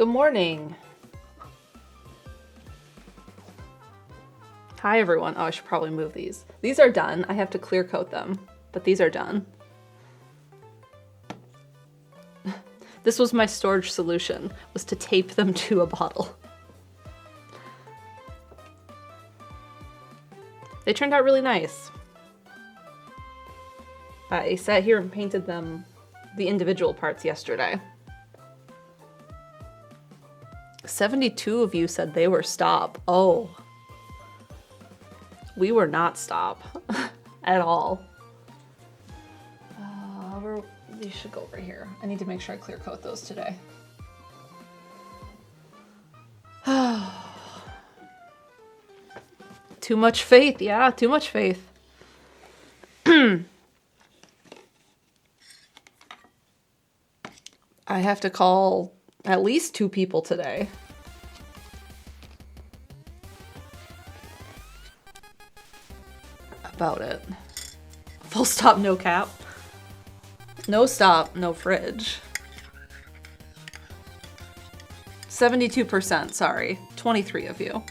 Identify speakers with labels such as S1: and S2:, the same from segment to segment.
S1: Good morning. Hi everyone. Oh, I should probably move these. These are done. I have to clear coat them, but these are done. This was my storage solution, was to tape them to a bottle. They turned out really nice. I sat here and painted them, the individual parts, yesterday. 72 of you said they were stop. Oh. We were not stop at all. These should go over here. I need to make sure I clear coat those today. Too much faith. Yeah, too much faith. I have to call at least 2 people today. About it. Full stop, no cap. No stop, no fridge. 72%, sorry. 23 of you.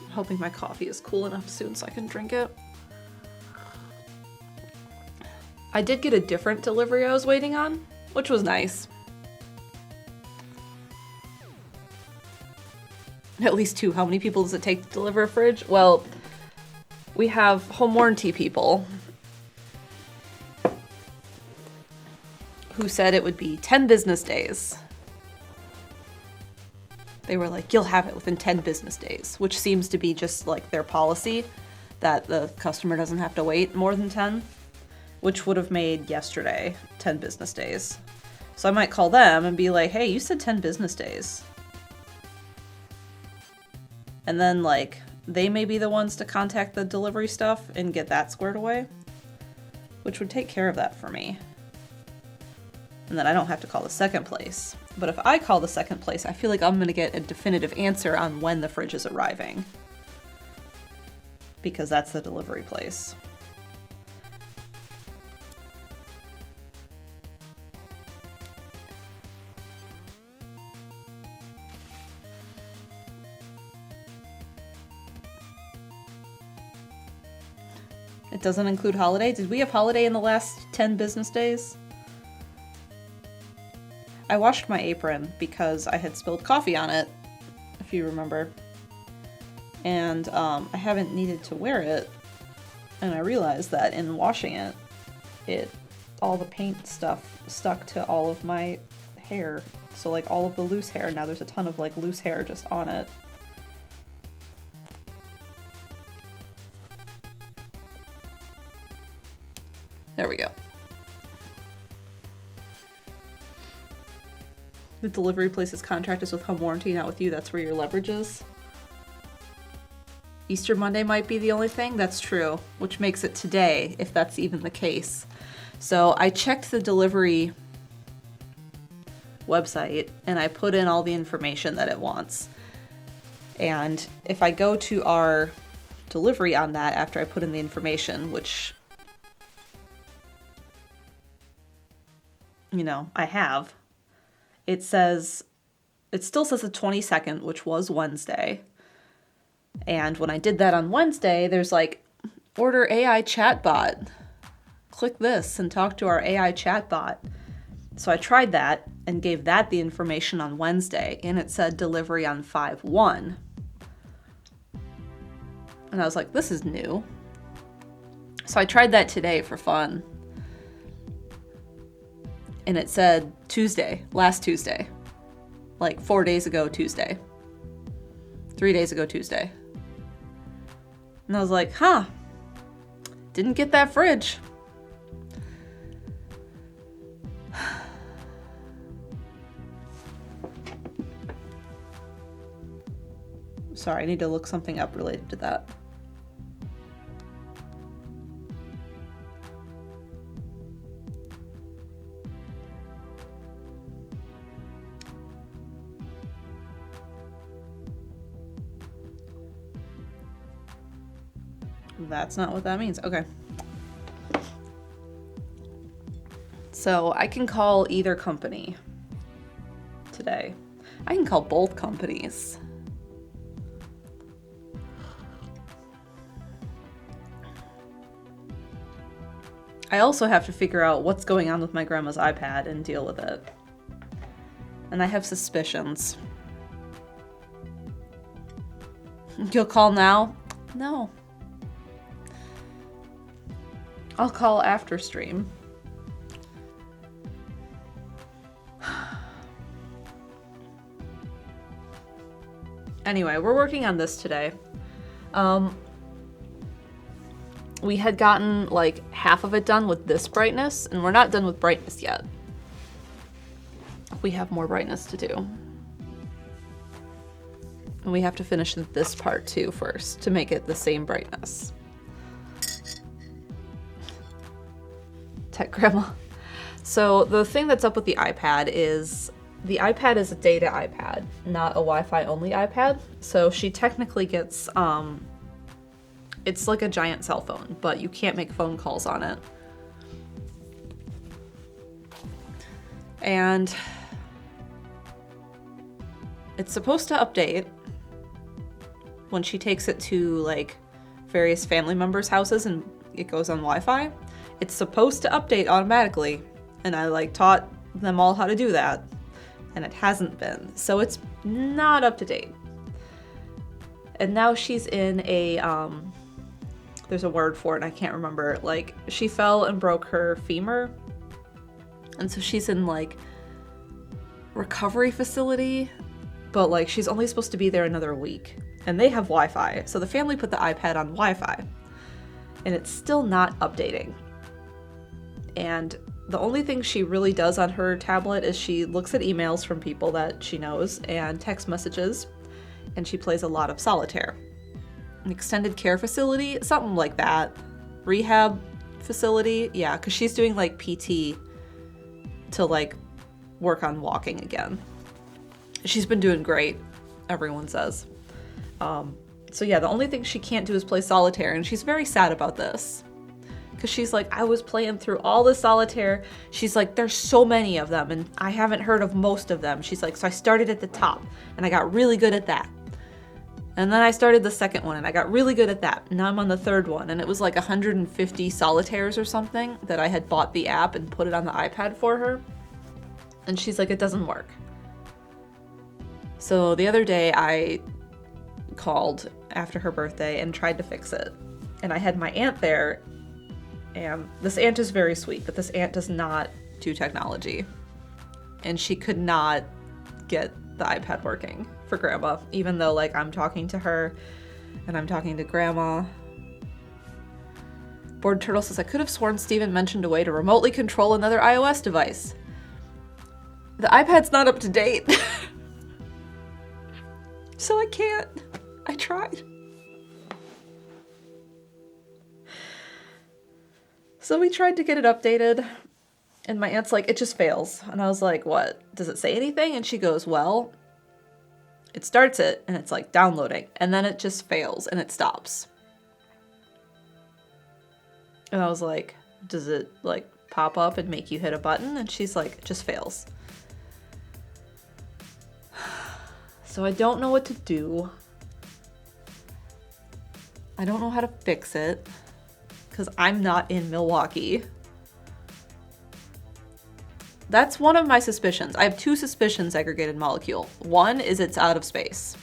S1: I'm hoping my coffee is cool enough soon so I can drink it. I did get a different delivery I was waiting on, which was nice. At least 2. How many people does it take to deliver a fridge? Well, we have home warranty people who said it would be 10 business days. They were like, you'll have it within 10 business days, which seems to be just like their policy, that the customer doesn't have to wait more than 10, which would have made yesterday 10 business days. So I might call them and be like, hey, you said 10 business days. And then, like, they may be the ones to contact the delivery stuff and get that squared away, which would take care of that for me. And then I don't have to call the second place. But if I call the second place, I feel like I'm going to get a definitive answer on when the fridge is arriving. Because that's the delivery place. It doesn't include holiday. Did we have holiday in the last 10 business days? I washed my apron because I had spilled coffee on it, if you remember. And I haven't needed to wear it. And I realized that in washing it, all the paint stuff stuck to all of my hair. So like all of the loose hair, now there's a ton of like loose hair just on it. There we go. The delivery place's contract is with home warranty, not with you. That's where your leverage is. Easter Monday might be the only thing. That's true, which makes it today, if that's even the case. So I checked the delivery website and I put in all the information that it wants. And if I go to our delivery on that after I put in the information, which, you know, I have, it still says the 22nd, which was Wednesday. And when I did that on Wednesday, there's like, order AI chatbot. Click this and talk to our AI chatbot. So I tried that and gave that the information on Wednesday, and it said delivery on 5/1. And I was like, this is new. So I tried that today for fun. And it said Tuesday, last Tuesday. Like 4 days ago Tuesday. 3 days ago Tuesday. And I was like, huh. Didn't get that fridge. Sorry, I need to look something up related to that. That's not what that means. Okay. So I can call either company today. I can call both companies. I also have to figure out what's going on with my grandma's iPad and deal with it. And I have suspicions. You'll call now? No. I'll call after stream. Anyway, we're working on this today. We had gotten like half of it done with this brightness, and we're not done with brightness yet. We have more brightness to do. And we have to finish this part too first to make it the same brightness. Tech grandma. So the thing that's up with the iPad is a data iPad, not a Wi-Fi only iPad. So she technically gets, it's like a giant cell phone, but you can't make phone calls on it. And it's supposed to update when she takes it to like various family members' houses and it goes on Wi-Fi. It's supposed to update automatically, and I like taught them all how to do that, and it hasn't been. So it's not up to date. And now she's in a, there's a word for it, I can't remember. Like, she fell and broke her femur, and so she's in like recovery facility, but like she's only supposed to be there another week. And they have Wi-Fi, so the family put the iPad on Wi-Fi, and it's still not updating. And the only thing she really does on her tablet is she looks at emails from people that she knows and text messages, and she plays a lot of solitaire. An extended care facility, something like that. Rehab facility, yeah, because she's doing like PT to like work on walking again. She's been doing great, everyone says. So yeah, the only thing she can't do is play solitaire, and she's very sad about this. Because she's like, I was playing through all the solitaire. She's like, there's so many of them, and I haven't heard of most of them. She's like, so I started at the top, and I got really good at that. And then I started the second one, and I got really good at that. Now I'm on the third one, and it was like 150 solitaires or something that I had bought the app and put it on the iPad for her. And she's like, it doesn't work. So the other day I called after her birthday and tried to fix it. And I had my aunt there, and this aunt is very sweet, but this aunt does not do technology. And she could not get the iPad working for grandma, even though like I'm talking to her and I'm talking to grandma. Bored Turtle says, I could have sworn Steven mentioned a way to remotely control another iOS device. The iPad's not up to date. So I can't. I tried. So we tried to get it updated, and my aunt's like, it just fails. And I was like, what? Does it say anything? And she goes, well, it starts it, and it's like downloading, and then it just fails, and it stops. And I was like, does it like pop up and make you hit a button? And she's like, it just fails. So I don't know what to do. I don't know how to fix it because I'm not in Milwaukee. That's one of my suspicions. I have two suspicions, Segregated Molecule. One is it's out of space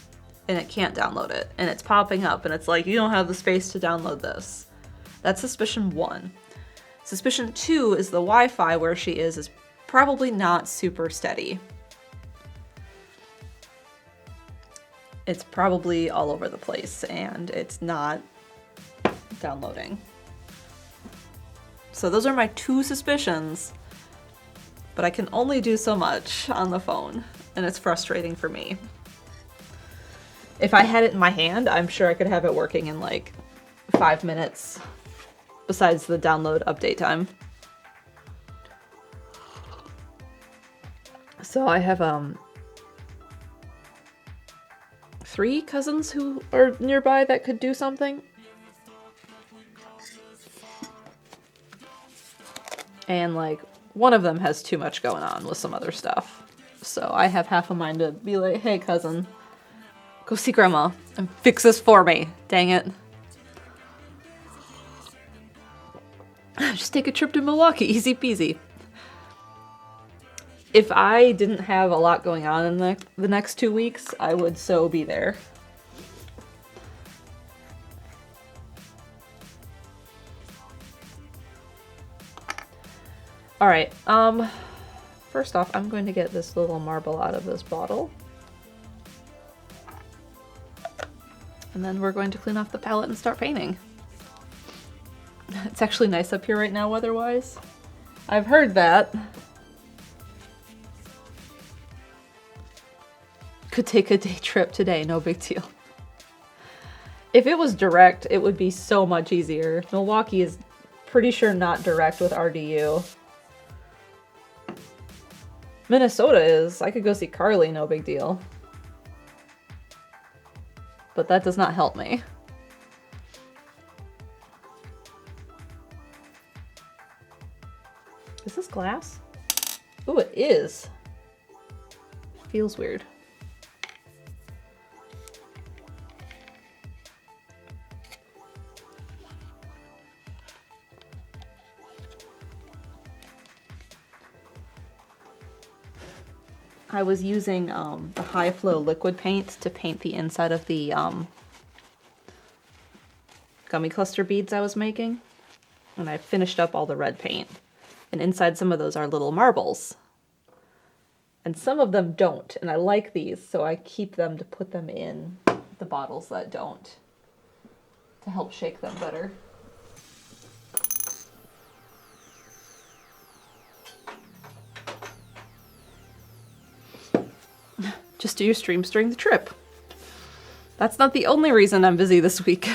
S1: and it can't download it, and it's popping up and it's like, you don't have the space to download this. That's suspicion one. Suspicion two is the Wi-Fi where she is probably not super steady. It's probably all over the place and it's not downloading. So those are my two suspicions, but I can only do so much on the phone, and it's frustrating for me. If I had it in my hand, I'm sure I could have it working in like 5 minutes, besides the download update time. So I have 3 cousins who are nearby that could do something. And like one of them has too much going on with some other stuff. So I have half a mind to be like, hey cousin, go see grandma and fix this for me. Dang it. Just take a trip to Milwaukee, easy peasy. If I didn't have a lot going on in the next 2 weeks, I would so be there. All right, first off, I'm going to get this little marble out of this bottle. And then we're going to clean off the palette and start painting. It's actually nice up here right now weather-wise. I've heard that. Could take a day trip today, no big deal. If it was direct, it would be so much easier. Milwaukee is pretty sure not direct with RDU. Minnesota is. I could go see Carly, no big deal. But that does not help me. Is this glass? Ooh, it is. Feels weird. I was using the high flow liquid paint to paint the inside of the gummy cluster beads I was making. And I finished up all the red paint. And inside some of those are little marbles. And some of them don't. And I like these, so I keep them to put them in the bottles that don't, to help shake them better. Just do your streams during the trip. That's not the only reason I'm busy this week.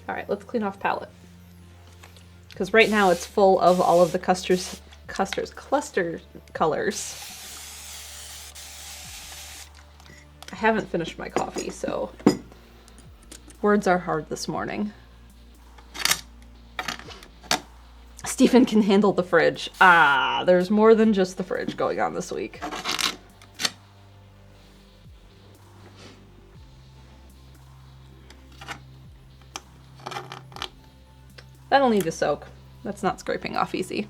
S1: All right, let's clean off palette. Because right now it's full of all of the cluster colors. I haven't finished my coffee, so words are hard this morning. Stephen can handle the fridge. Ah, there's more than just the fridge going on this week. That'll need to soak. That's not scraping off easy.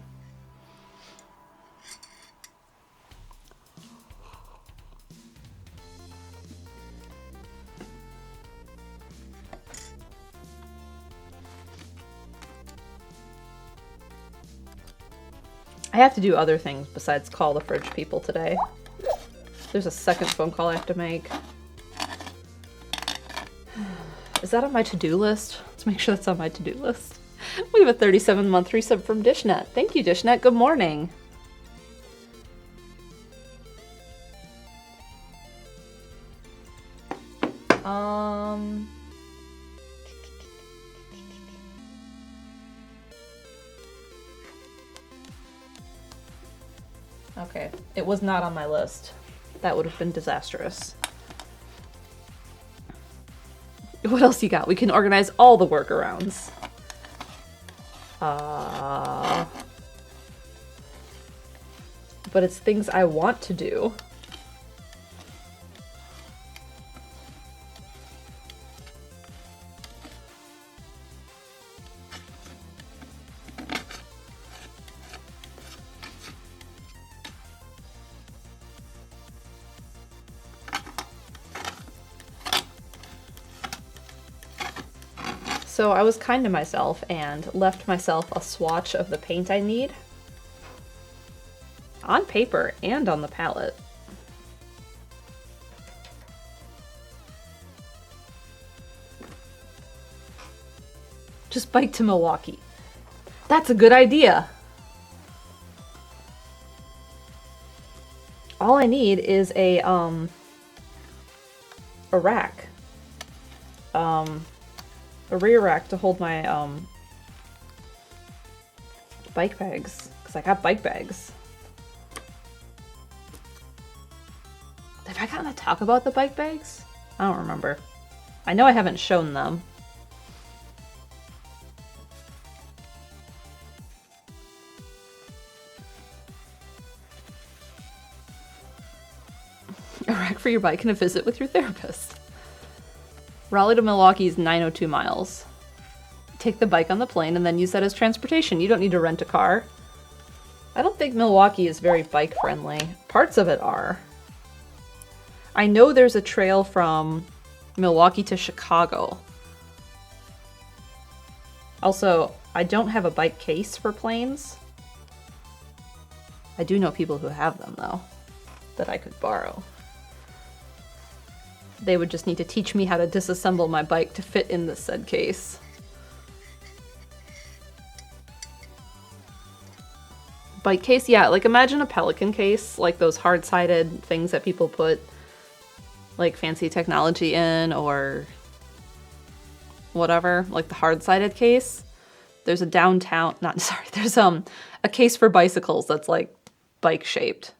S1: I have to do other things besides call the fridge people today. There's a second phone call I have to make. Is that on my to-do list? Let's make sure that's on my to-do list. We have a 37-month resub from Dishnet. Thank you, Dishnet. Good morning. Okay, it was not on my list. That would have been disastrous. What else you got? We can organize all the workarounds. But it's things I want to do. So I was kind to myself and left myself a swatch of the paint I need on paper and on the palette. Just bike to Milwaukee. That's a good idea. All I need is a rack. A rear rack to hold my bike bags, because I got bike bags. Have I gotten to talk about the bike bags? I don't remember. I know I haven't shown them. A ride for your bike and a visit with your therapist. Raleigh to Milwaukee is 902 miles. Take the bike on the plane and then use that as transportation. You don't need to rent a car. I don't think Milwaukee is very bike friendly. Parts of it are. I know there's a trail from Milwaukee to Chicago. Also, I don't have a bike case for planes. I do know people who have them though, that I could borrow. They would just need to teach me how to disassemble my bike to fit in the said case. Bike case, yeah, like imagine a Pelican case, like those hard-sided things that people put like fancy technology in or whatever, like the hard-sided case. There's a downtown, there's a case for bicycles that's like bike shaped.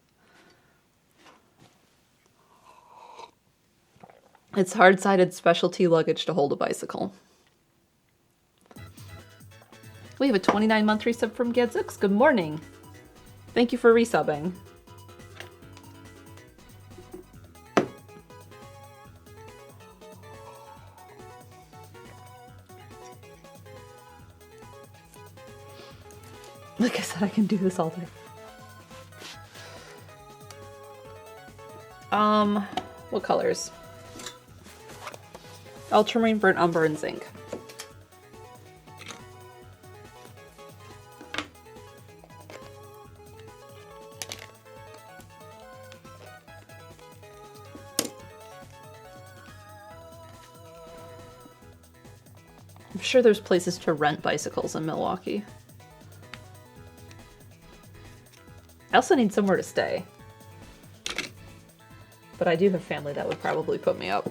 S1: It's hard-sided specialty luggage to hold a bicycle. We have a 29-month resub from Gadzooks. Good morning. Thank you for resubbing. Like I said, I can do this all day. What colors? Ultramarine, burnt umber, and zinc. I'm sure there's places to rent bicycles in Milwaukee. I also need somewhere to stay. But I do have family that would probably put me up.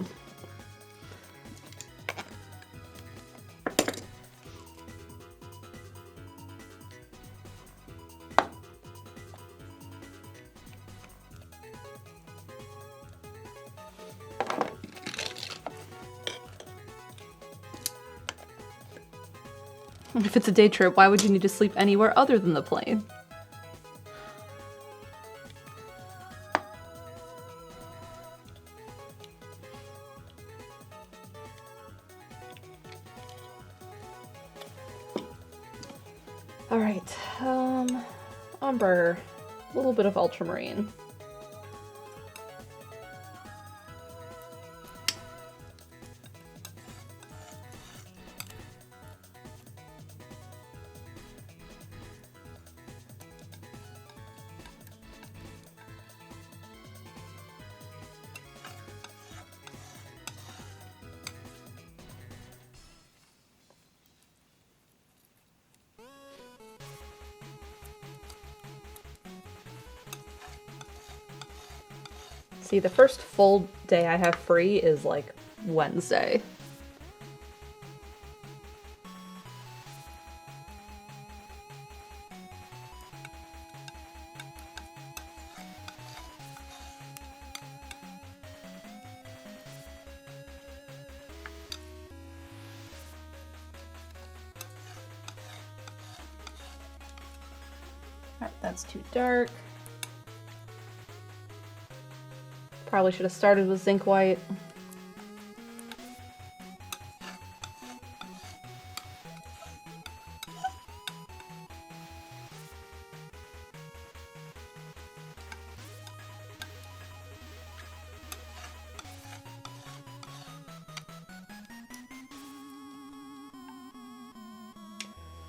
S1: If it's a day trip, why would you need to sleep anywhere other than the plane? All right, umber, a little bit of ultramarine. See, the first full day I have free is like Wednesday. Alright, that's too dark. Probably should have started with zinc white.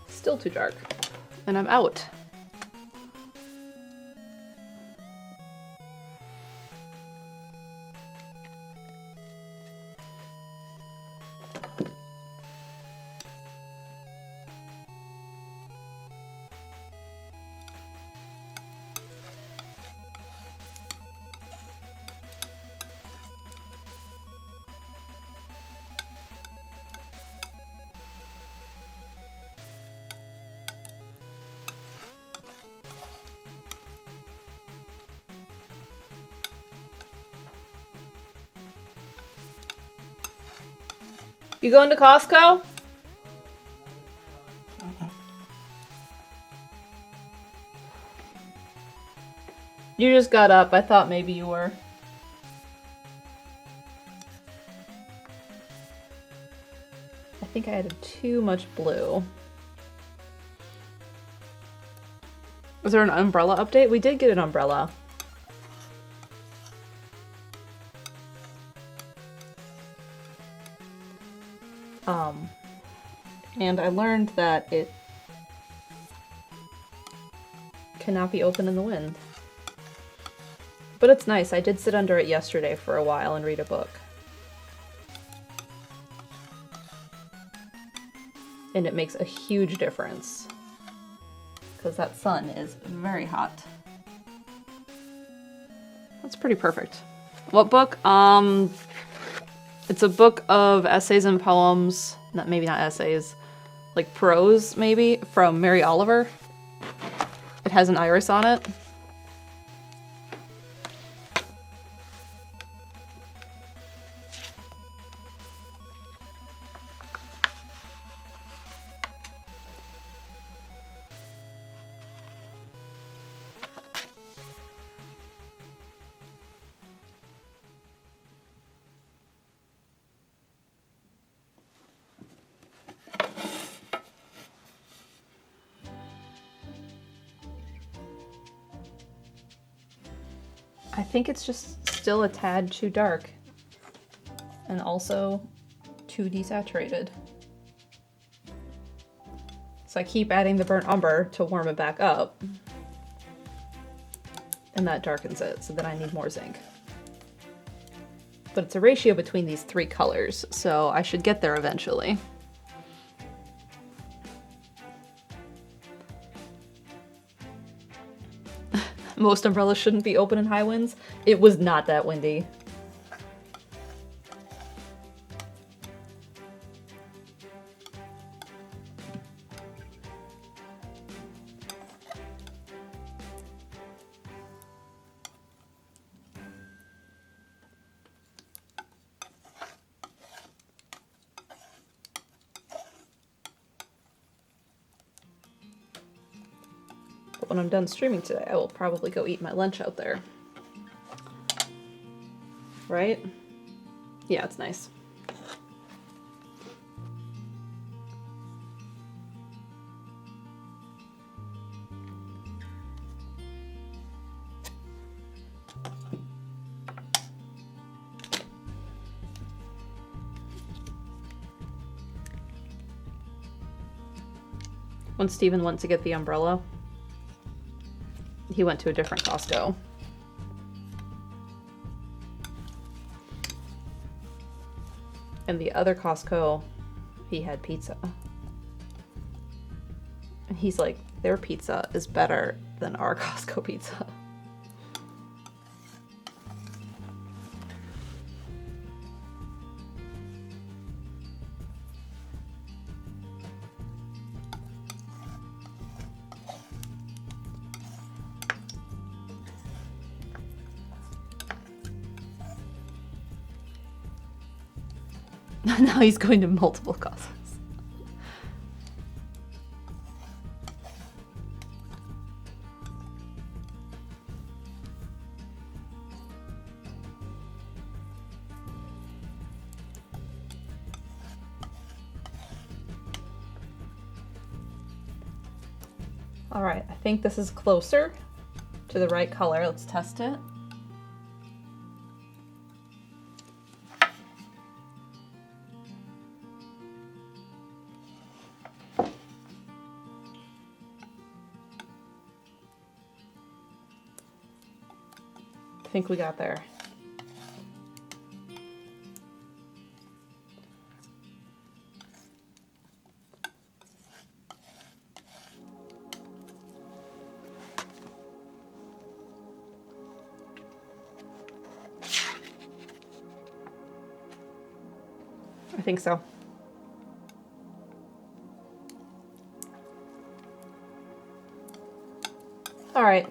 S1: Still too dark. And I'm out. You going to Costco? You just got up. I thought maybe you were. I think I added too much blue. Was there an umbrella update? We did get an umbrella. And I learned that it cannot be open in the wind. But it's nice. I did sit under it yesterday for a while and read a book. And it makes a huge difference. Because that sun is very hot. That's pretty perfect. What book? It's a book of essays and poems. Maybe not essays. Like prose, maybe, from Mary Oliver. It has an iris on it. I think it's just still a tad too dark and also too desaturated. So I keep adding the burnt umber to warm it back up, and that darkens it, so then I need more zinc. But it's a ratio between these three colors, so I should get there eventually. Most umbrellas shouldn't be open in high winds. It was not that windy. When I'm done streaming today, I will probably go eat my lunch out there. Right? Yeah, it's nice. When Steven went to get the umbrella, he went to a different Costco. And the other Costco, he had pizza. And he's like, their pizza is better than our Costco pizza. Now he's going to multiple Costcos. All right, I think this is closer to the right color. Let's test it. I think we got there. I think so. All right.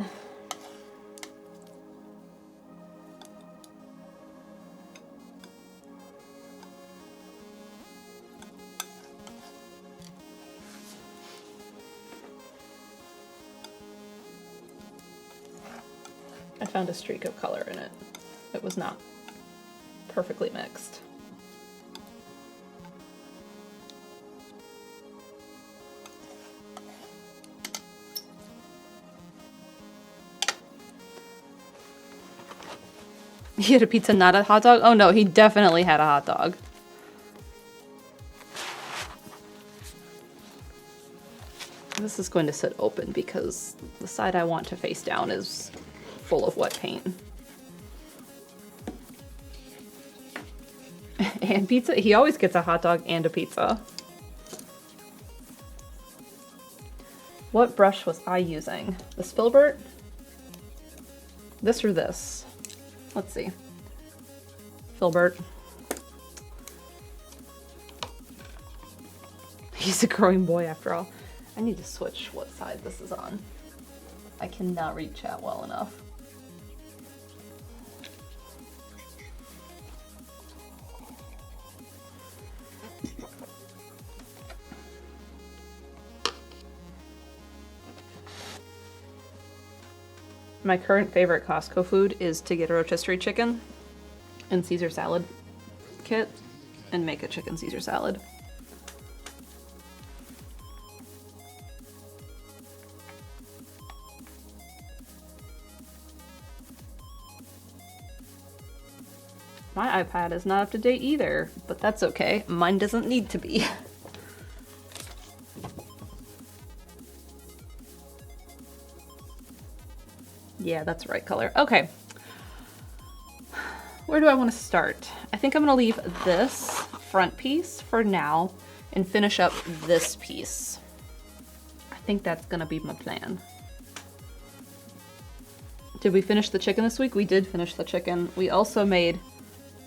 S1: I found a streak of color in it. It was not perfectly mixed. He had a pizza, not a hot dog? Oh no, he definitely had a hot dog. This is going to sit open because the side I want to face down is full of wet paint. And pizza, he always gets a hot dog and a pizza. What brush was I using? The Spilbert? This or this? Let's see. Filbert. He's a growing boy after all. I need to switch what side this is on. I cannot read chat well enough. My current favorite Costco food is to get a rotisserie chicken and Caesar salad kit and make a chicken Caesar salad. My iPad is not up to date either, but that's okay. Mine doesn't need to be. Yeah, that's the right color. Okay. Where do I want to start? I think I'm going to leave this front piece for now and finish up this piece. I think that's going to be my plan. Did we finish the chicken this week? We did finish the chicken. We also made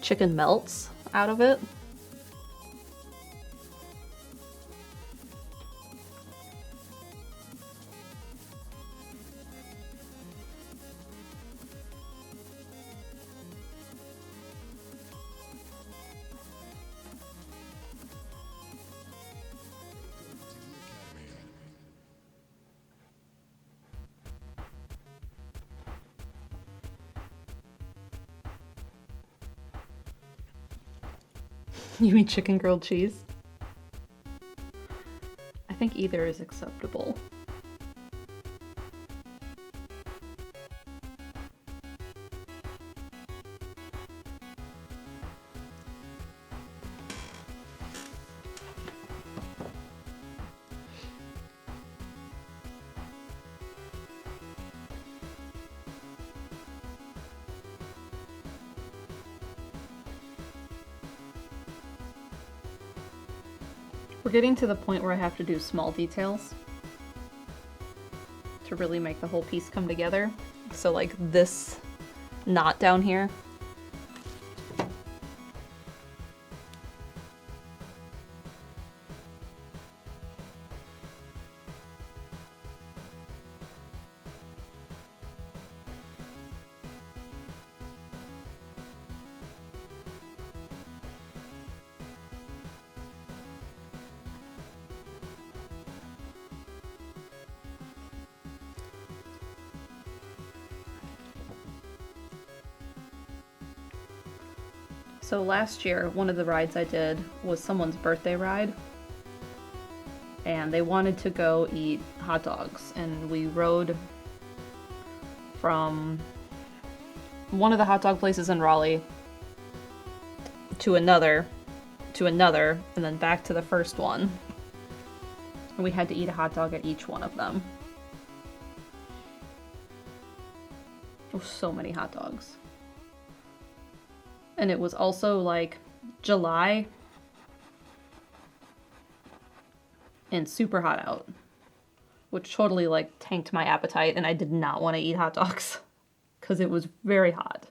S1: chicken melts out of it. You mean chicken grilled cheese? I think either is acceptable. We're getting to the point where I have to do small details to really make the whole piece come together. So like this knot down here. So last year, one of the rides I did was someone's birthday ride. And they wanted to go eat hot dogs. And we rode from one of the hot dog places in Raleigh to another, and then back to the first one. And we had to eat a hot dog at each one of them. Oh, so many hot dogs. And it was also like July and super hot out, which totally like tanked my appetite, and I did not want to eat hot dogs because it was very hot.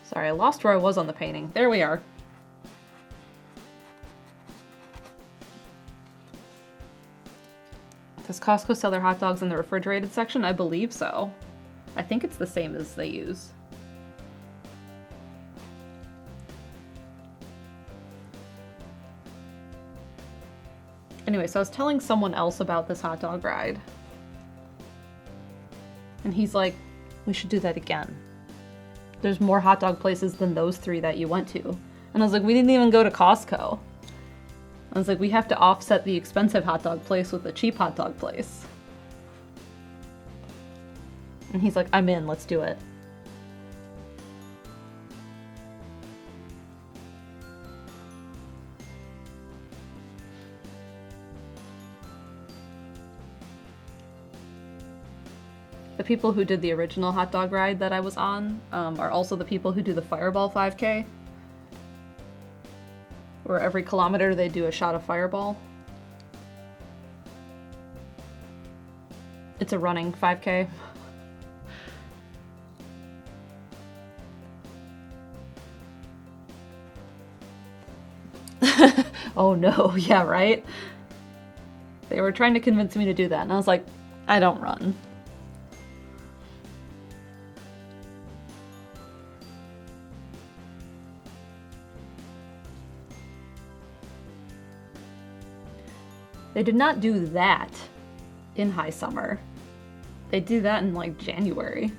S1: Sorry, I lost where I was on the painting. There we are. Does Costco sell their hot dogs in the refrigerated section? I believe so. I think it's the same as they use. Anyway, so I was telling someone else about this hot dog ride. And he's like, we should do that again. There's more hot dog places than those 3 that you went to. And I was like, we didn't even go to Costco. I was like, we have to offset the expensive hot dog place with the cheap hot dog place. And he's like, I'm in, let's do it. The people who did the original hot dog ride that I was on are also the people who do the Fireball 5K. Where every kilometer they do a shot of Fireball. It's a running 5K. Oh no, yeah, right? They were trying to convince me to do that, and I was like, I don't run. They did not do that in high summer. They do that in like January.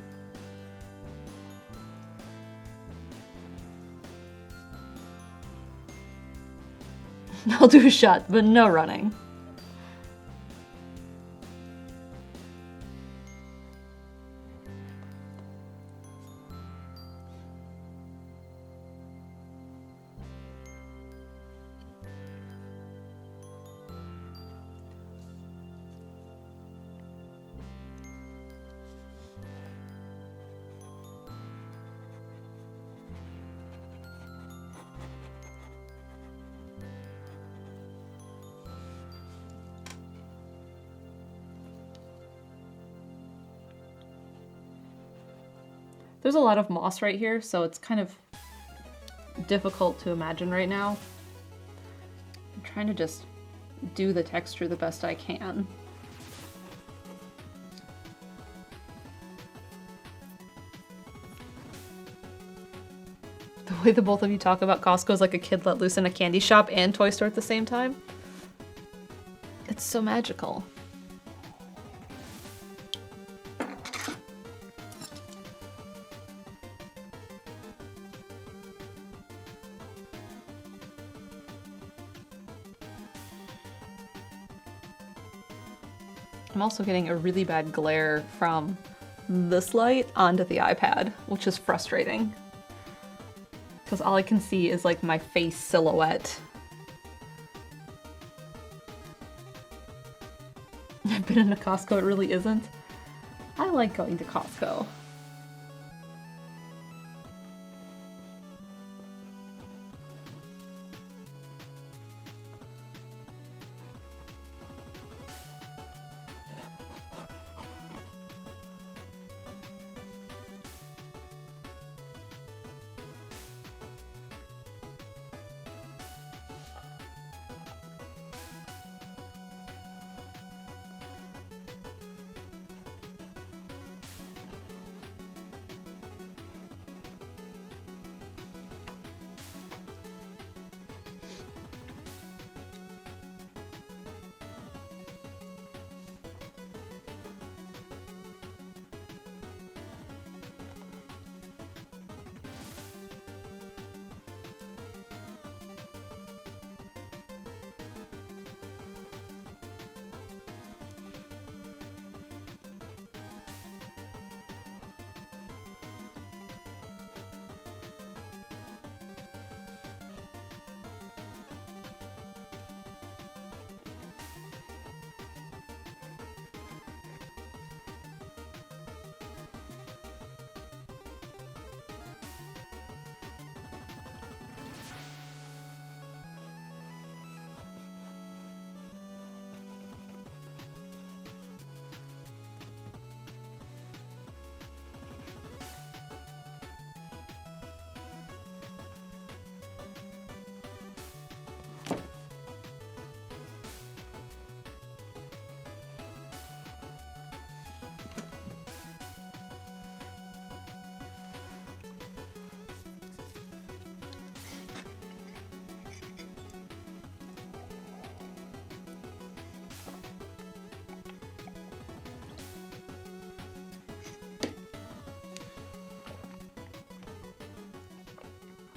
S1: I'll do a shot, but no running. There's a lot of moss right here, so it's kind of difficult to imagine right now. I'm trying to just do the texture the best I can. The way the both of you talk about Costco is like a kid let loose in a candy shop and toy store at the same time. It's so magical. I'm also getting a really bad glare from this light onto the iPad, which is frustrating. Because all I can see is like my face silhouette. I've been in a Costco, it really isn't. I like going to Costco.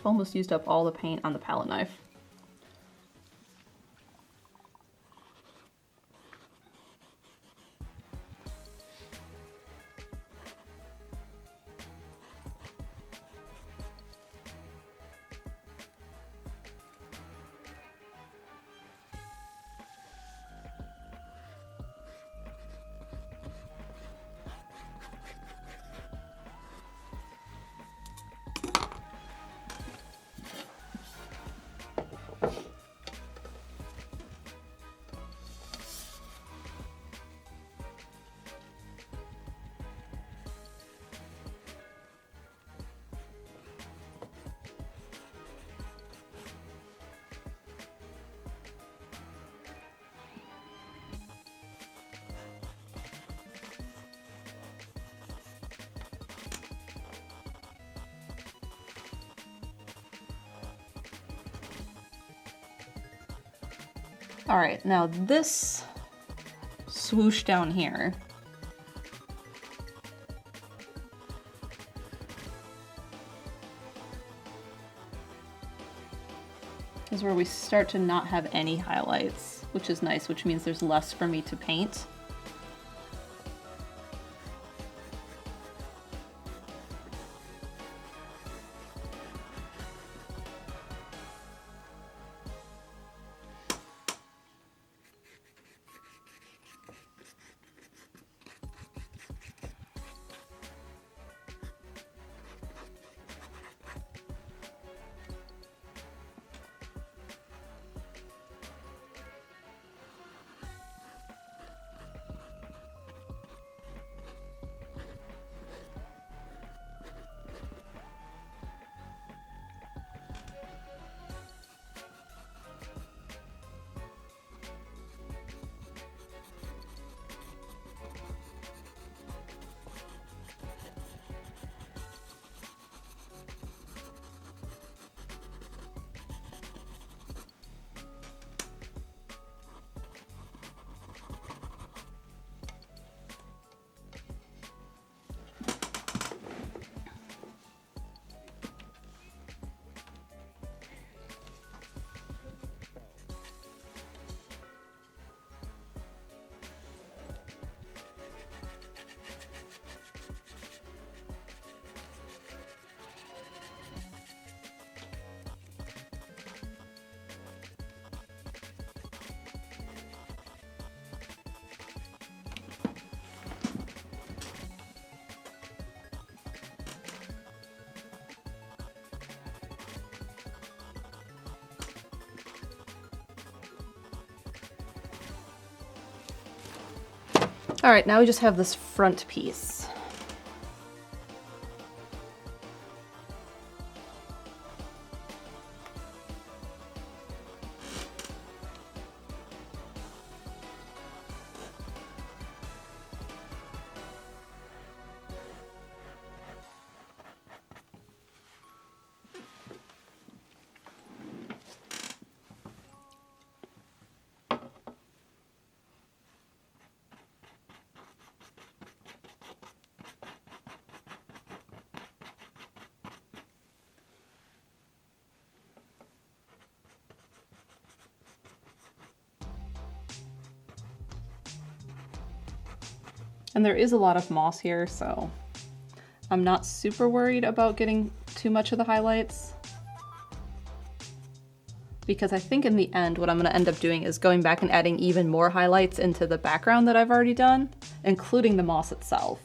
S1: I've almost used up all the paint on the palette knife. All right, now this swoosh down here is where we start to not have any highlights, which is nice, which means there's less for me to paint. All right, now we just have this front piece. And there is a lot of moss here, so I'm not super worried about getting too much of the highlights. Because I think in the end, what I'm gonna end up doing is going back and adding even more highlights into the background that I've already done, including the moss itself.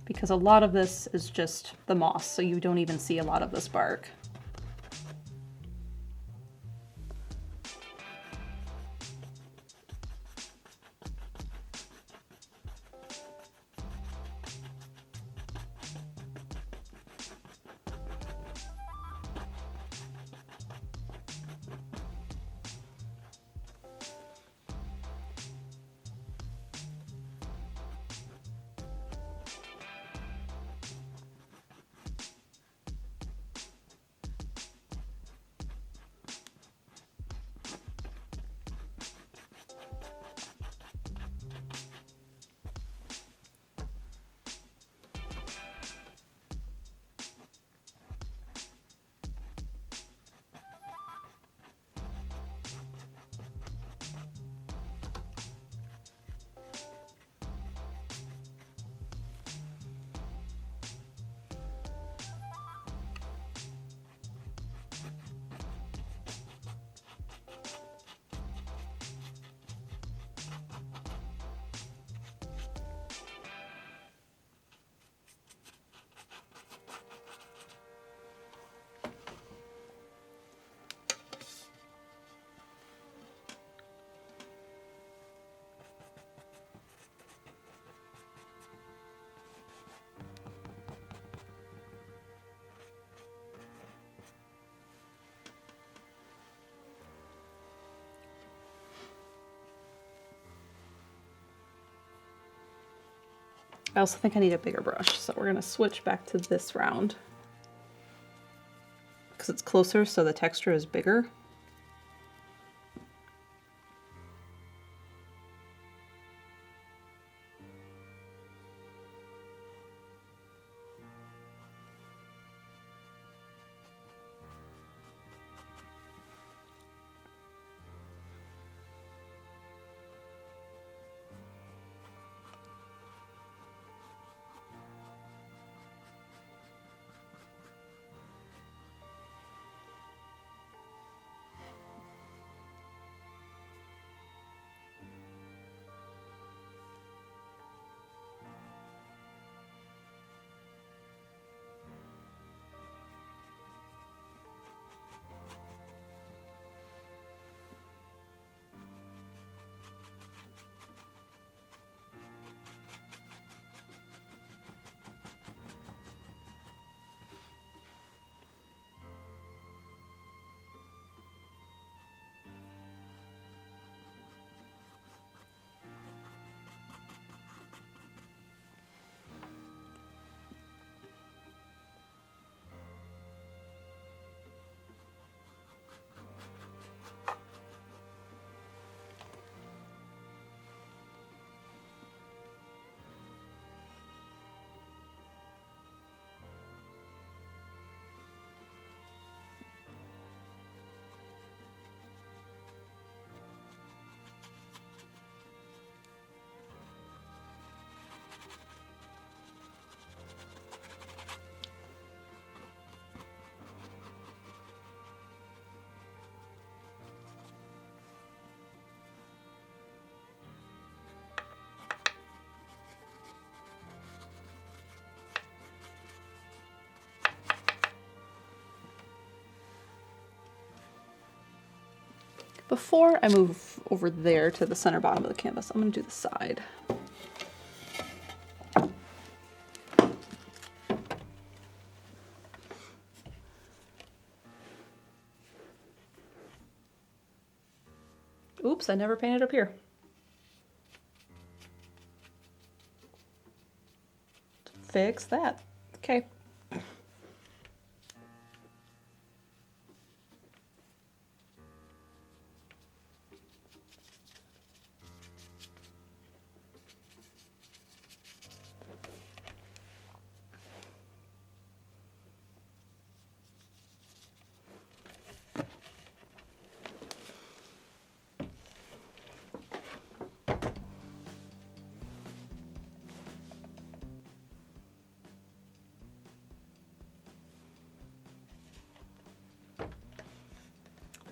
S1: Because a lot of this is just the moss, so you don't even see a lot of this bark. I also think I need a bigger brush, so we're gonna switch back to this round because it's closer, so the texture is bigger. Before I move over there to the center bottom of the canvas, I'm going to do the side. Oops, I never painted up here. Fix that. Okay.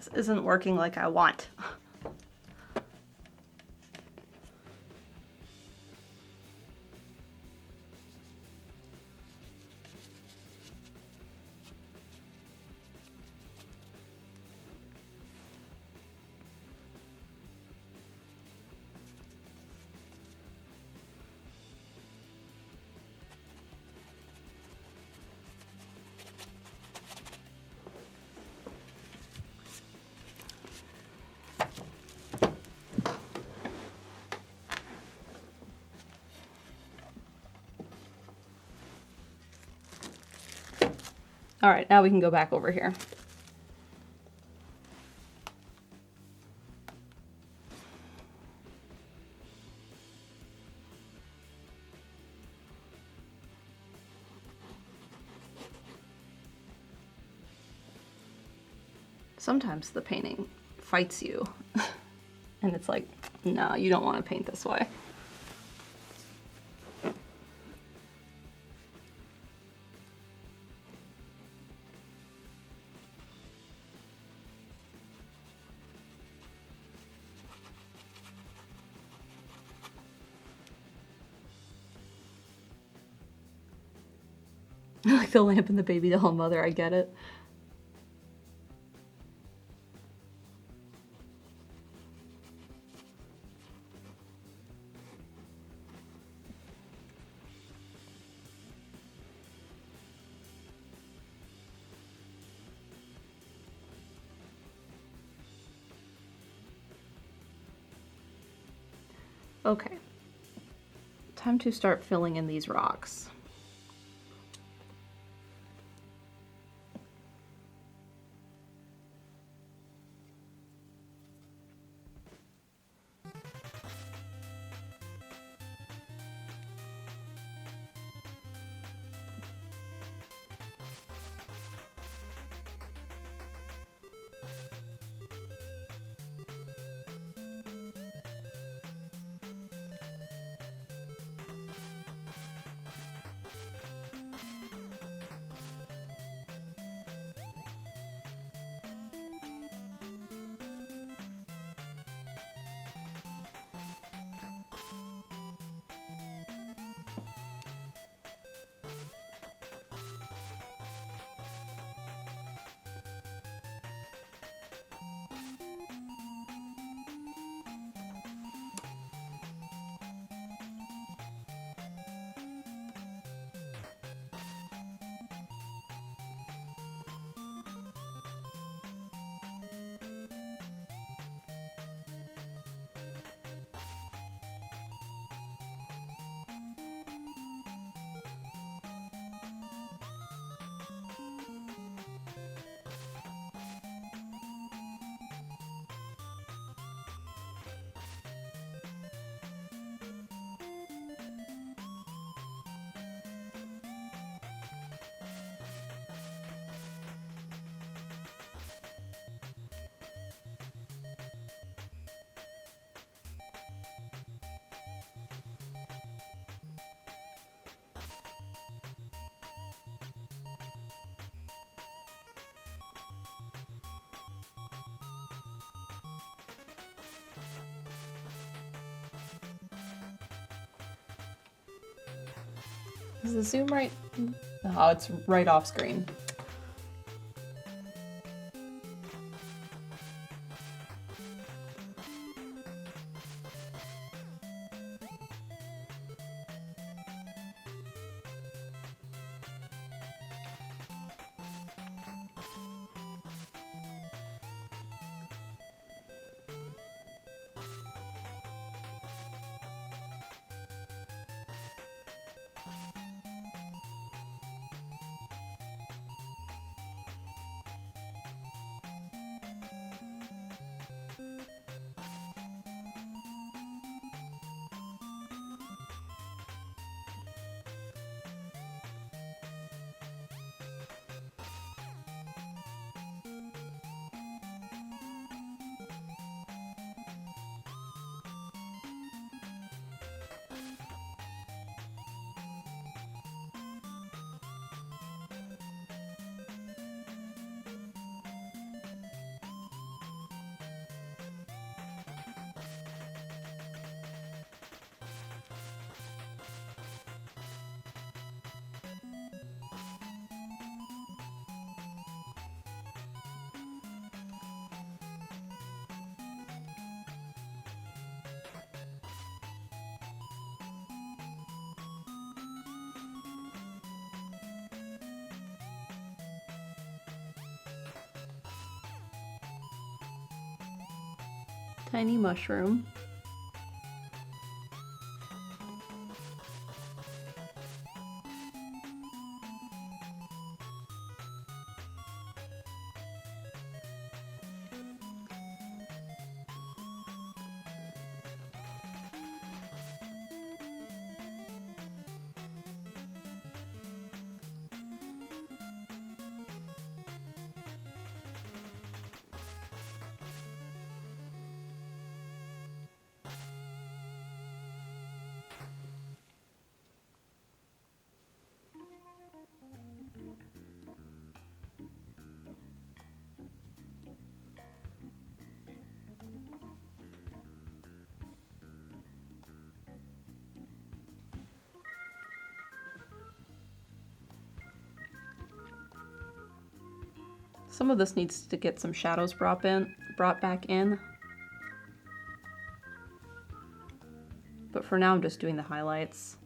S1: This isn't working like I want. All right, now we can go back over here. Sometimes the painting fights you and it's like, no, you don't want to paint this way. Like the lamp and the baby doll mother, I get it. Okay. Time to start filling in these rocks. Is the zoom right? Oh, it's right off screen. Tiny mushroom. Some of this needs to get some shadows brought back in. But for now I'm just doing the highlights.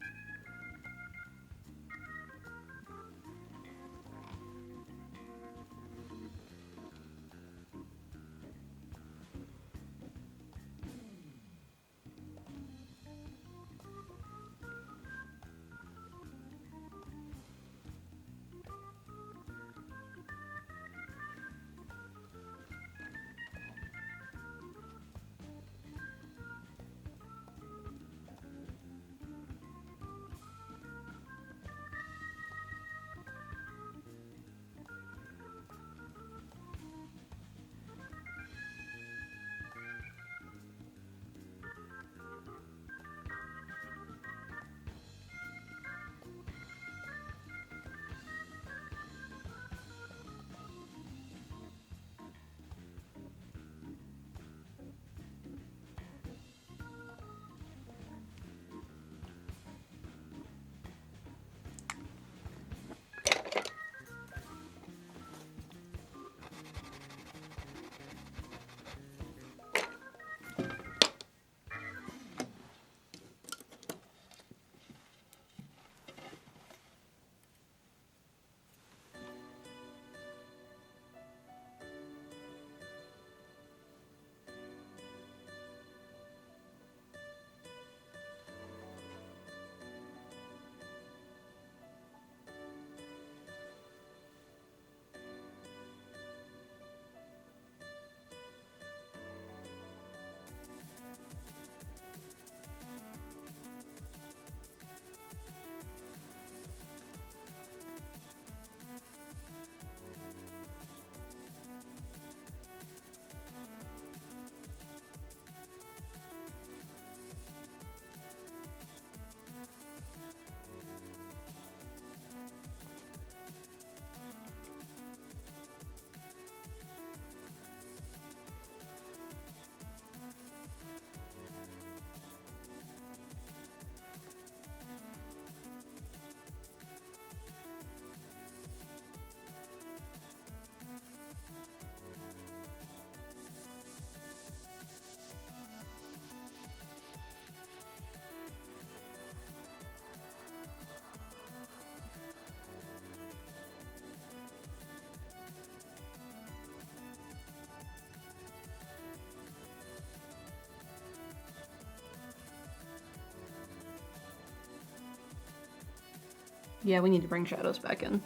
S1: Yeah, we need to bring shadows back in.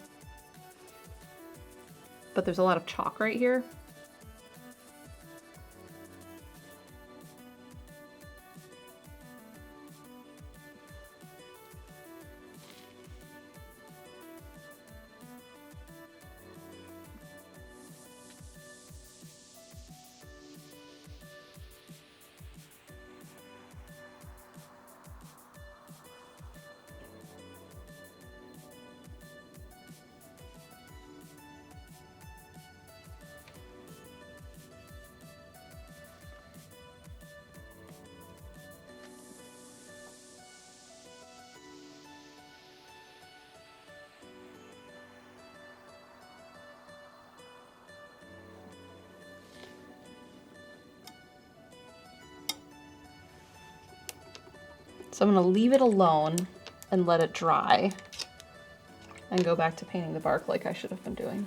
S1: But there's a lot of chalk right here. So I'm going to leave it alone and let it dry and go back to painting the bark like I should have been doing.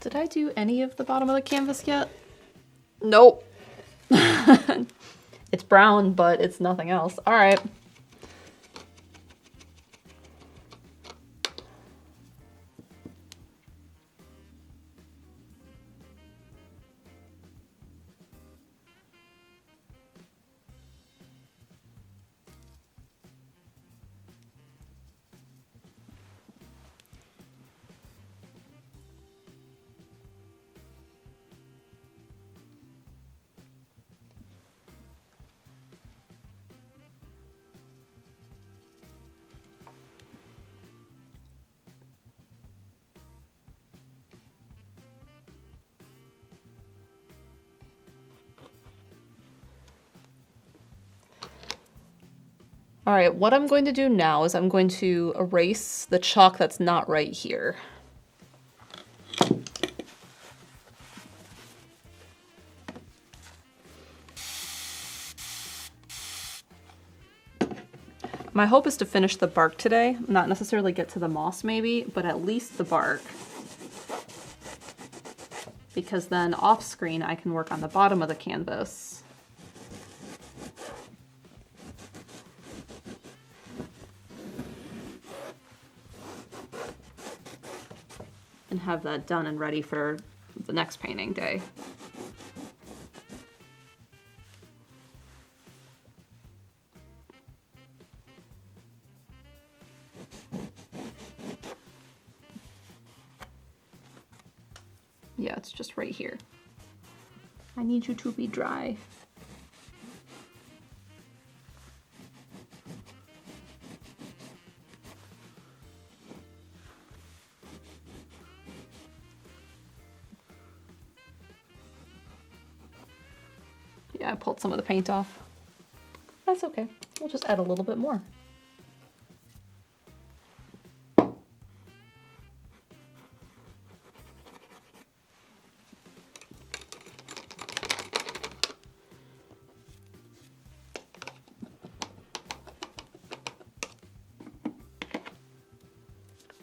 S1: Did I do any of the bottom of the canvas yet? Nope. It's brown, but it's nothing else. All right. All right, what I'm going to do now is I'm going to erase the chalk that's not right here. My hope is to finish the bark today, not necessarily get to the moss maybe, but at least the bark. Because then off screen I can work on the bottom of the canvas. And have that done and ready for the next painting day. Yeah, it's just right here. I need you to be dry. Yeah, I pulled some of the paint off. That's okay. We'll just add a little bit more.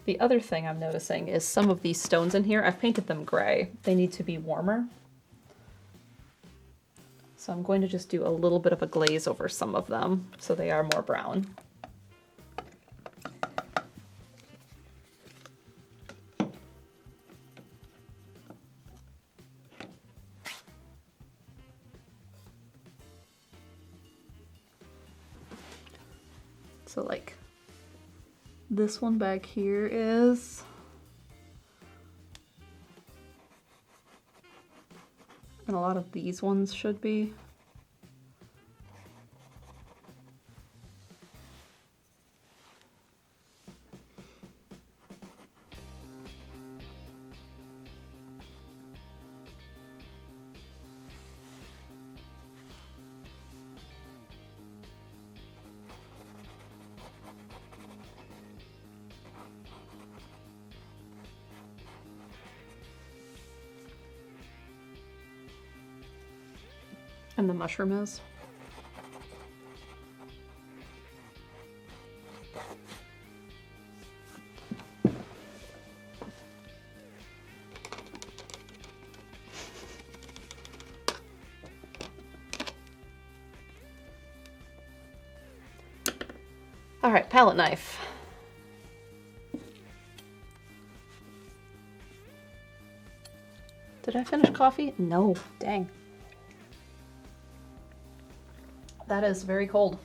S1: The other thing I'm noticing is some of these stones in here, I've painted them gray. They need to be warmer. So I'm going to just do a little bit of a glaze over some of them so they are more brown. So like this one back here is, and a lot of these ones should be. And the mushroom is. All right, palette knife. Did I finish coffee? No, dang. That is very cold.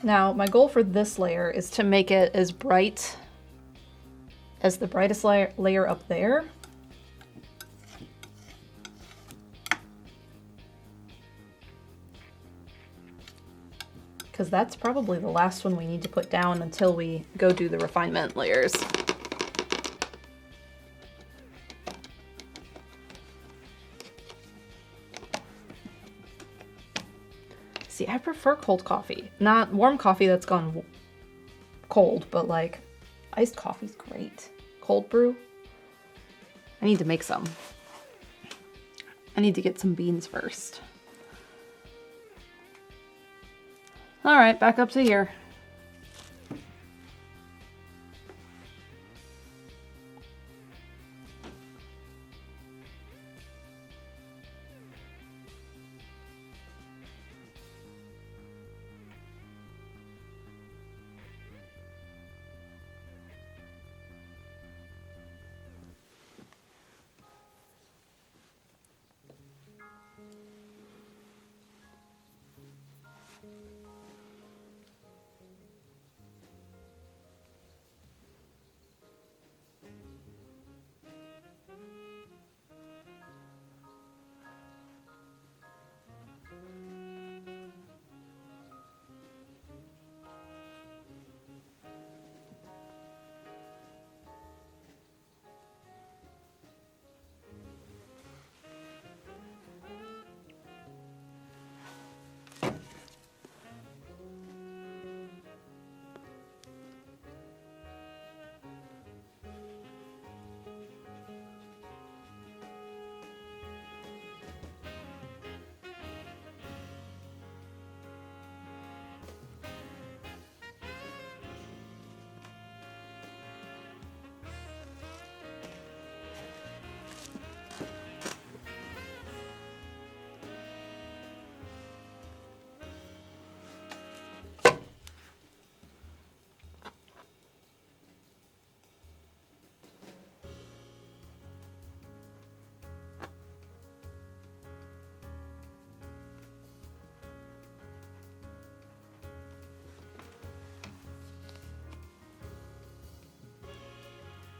S1: Now, my goal for this layer is to make it as bright as the brightest layer up there. Because that's probably the last one we need to put down until we go do the refinement layers. See, I prefer cold coffee. Not warm coffee that's gone cold, but like iced coffee's great. Cold brew. I need to make some. I need to get some beans first. All right, back up to here.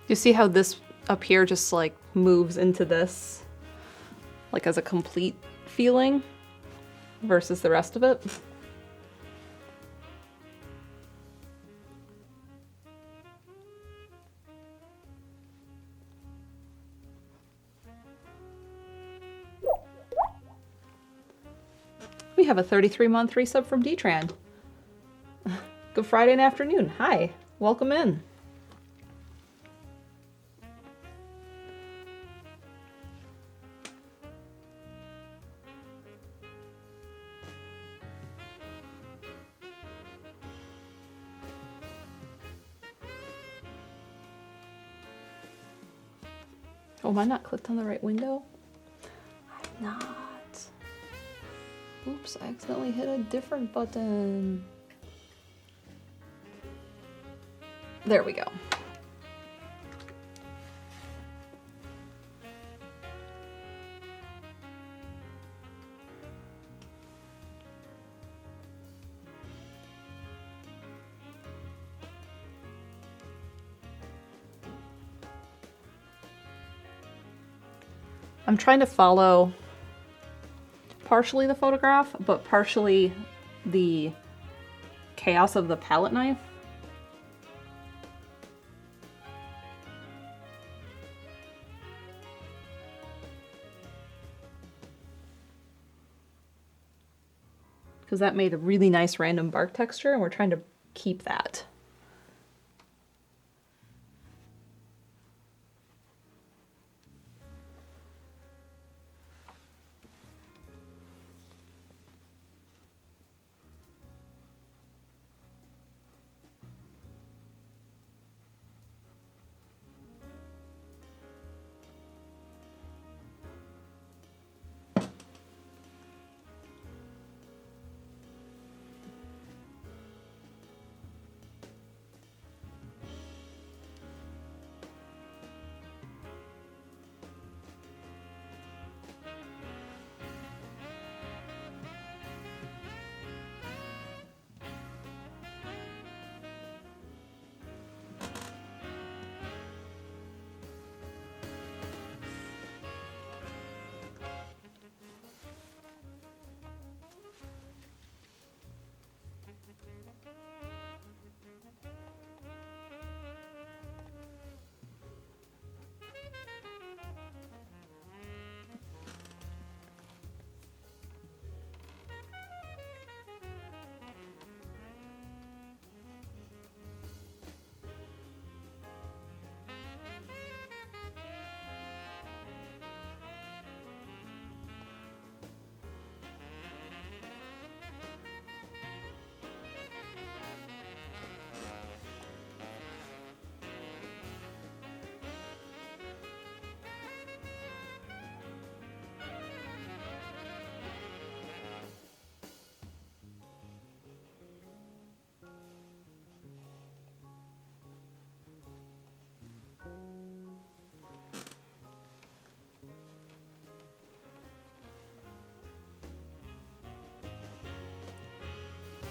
S1: You see how this up here just like moves into this, like as a complete feeling versus the rest of it? We have a 33-month resub from D-Tran. Good Friday afternoon. Hi, welcome in. Oh, am I not clicked on the right window? I'm not. Oops, I accidentally hit a different button. There we go. I'm trying to follow partially the photograph, but partially the chaos of the palette knife. Because that made a really nice random bark texture, and we're trying to keep that.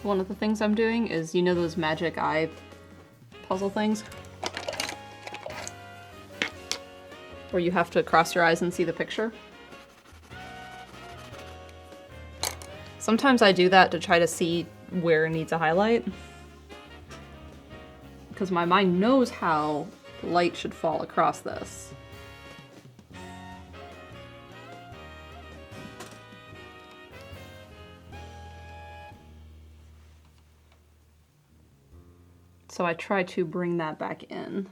S1: One of the things I'm doing is, you know those magic eye puzzle things? Where you have to cross your eyes and see the picture? Sometimes I do that to try to see where it needs a highlight. Because my mind knows how light should fall across this. So I try to bring that back in.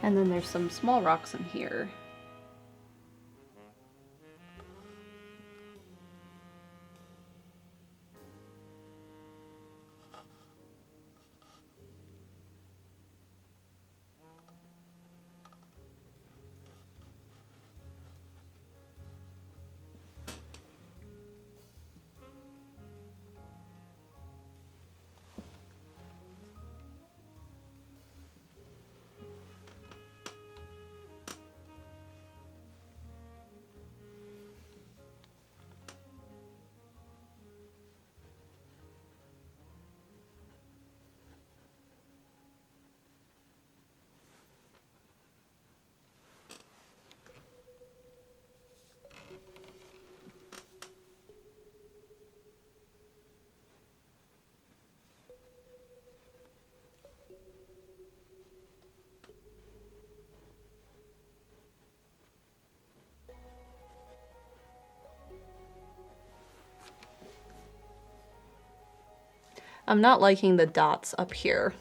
S1: And then there's some small rocks in here. I'm not liking the dots up here,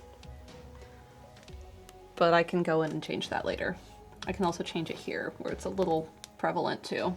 S1: but I can go in and change that later. I can also change it here where it's a little prevalent too.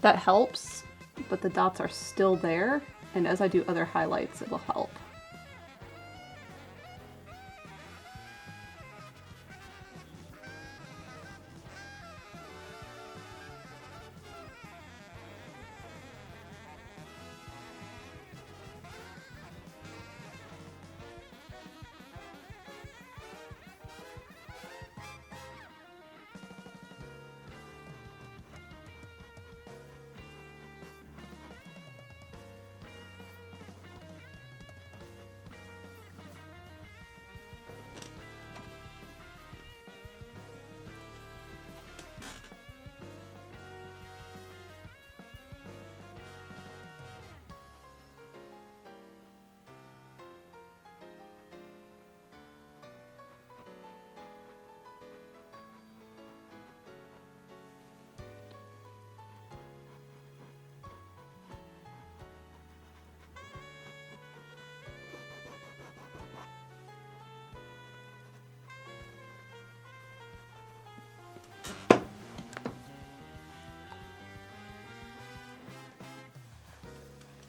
S1: That helps, but the dots are still there, and as I do other highlights, it will help.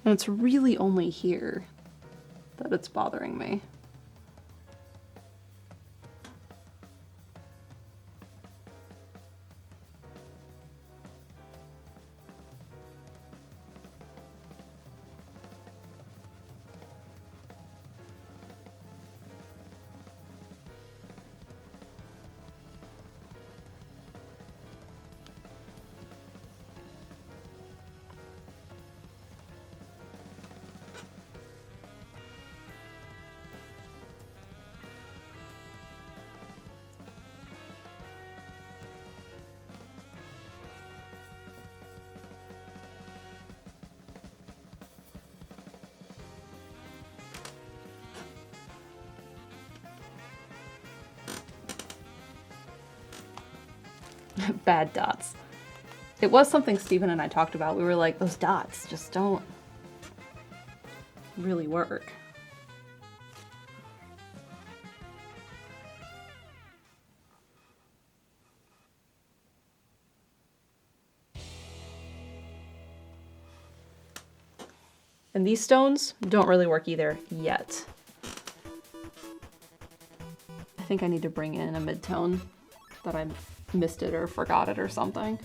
S1: And it's really only here that it's bothering me. Bad dots. It was something Steven and I talked about. We were like, those dots just don't really work. And these stones don't really work either yet. I think I need to bring in a mid-tone, but I missed it or forgot it or something.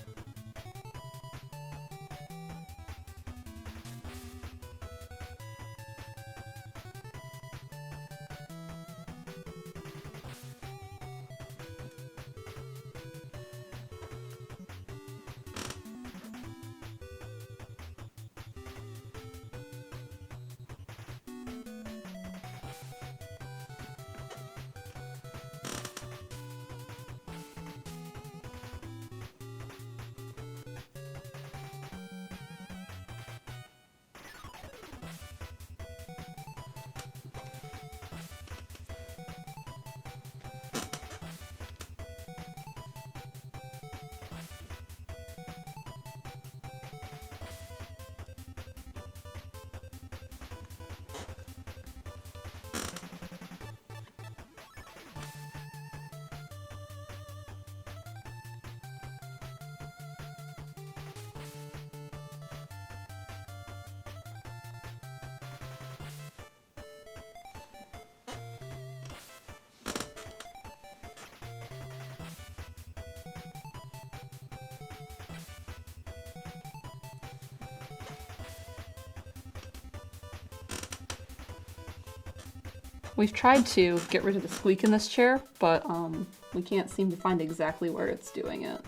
S1: We've tried to get rid of the squeak in this chair, but we can't seem to find exactly where it's doing it.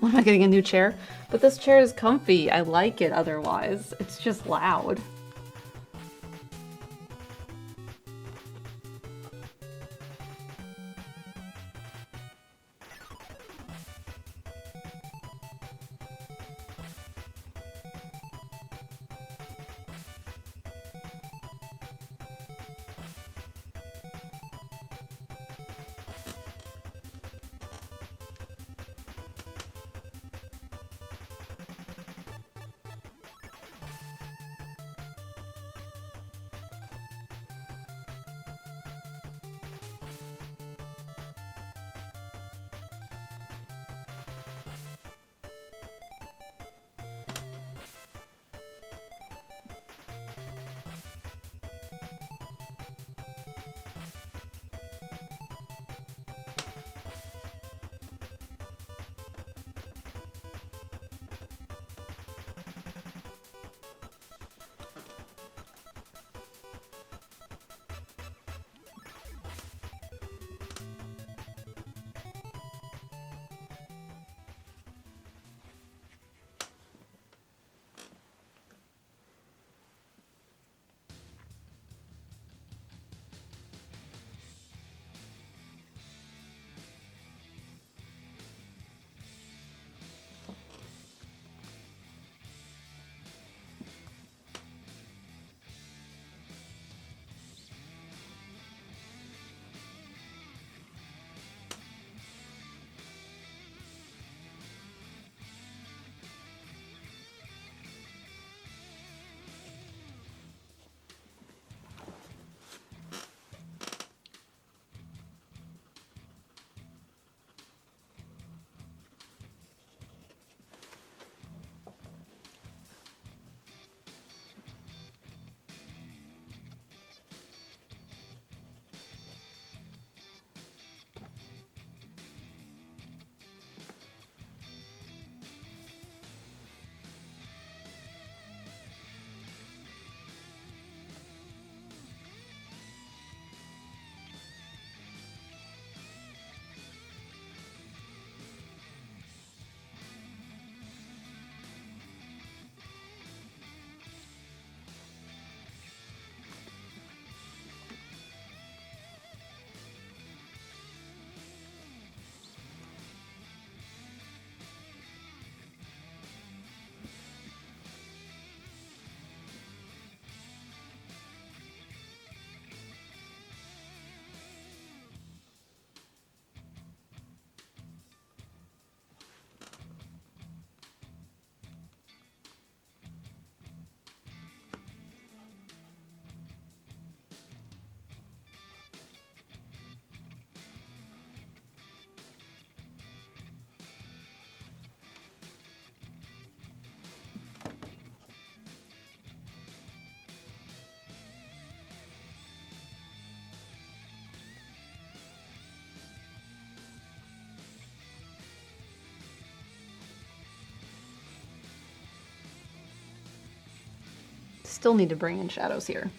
S1: When am I getting a new chair? But this chair is comfy. I like it otherwise. It's just loud. Still need to bring in shadows here.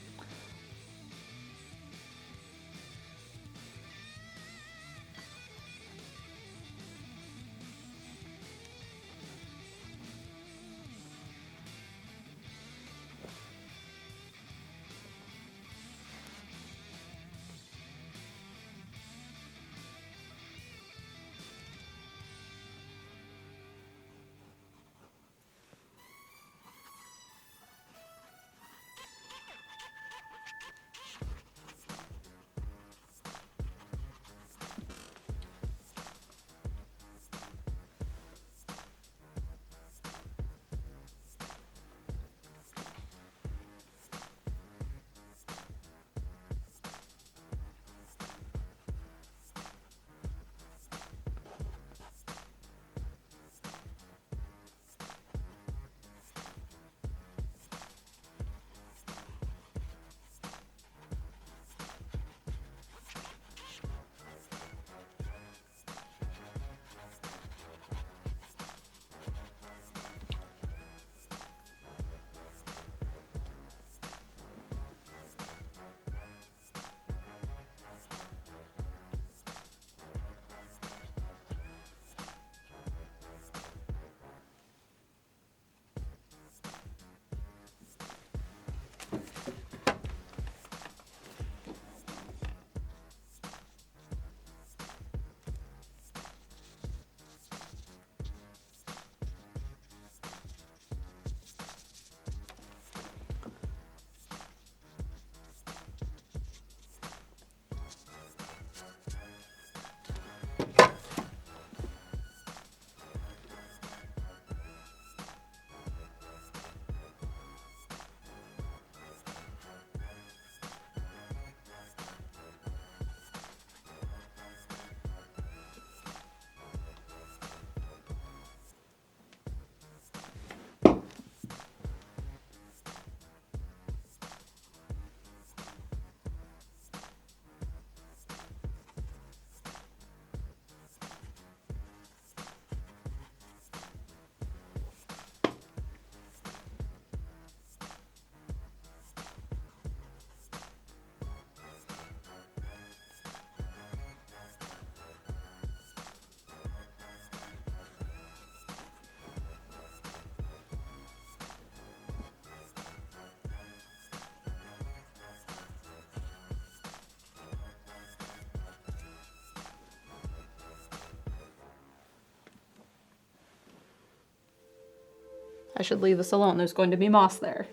S1: I should leave this alone. There's going to be moss there.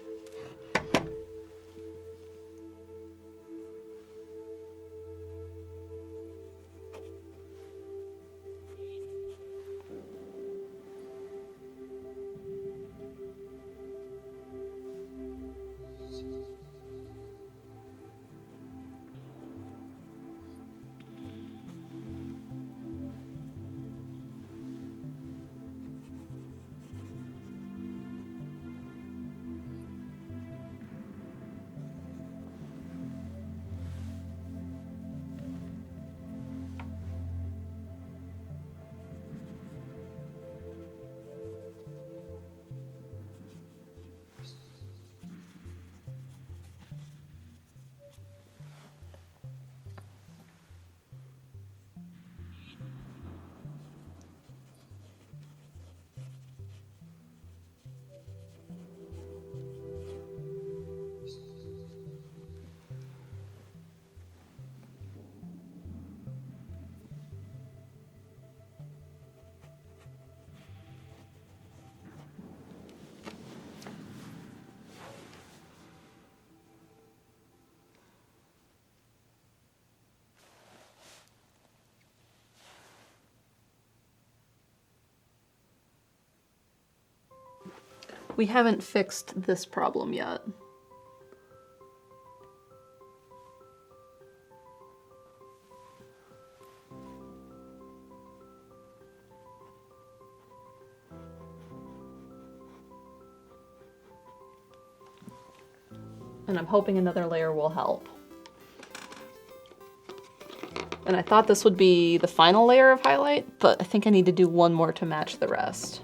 S1: We haven't fixed this problem yet. And I'm hoping another layer will help. And I thought this would be the final layer of highlight, but I think I need to do one more to match the rest.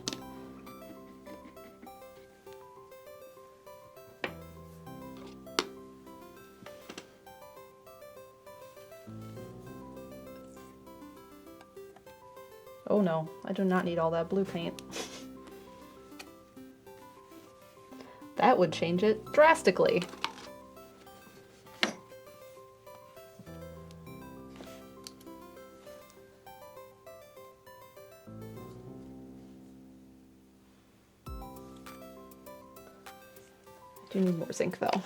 S1: Oh no, I do not need all that blue paint. That would change it drastically. I do need more zinc though.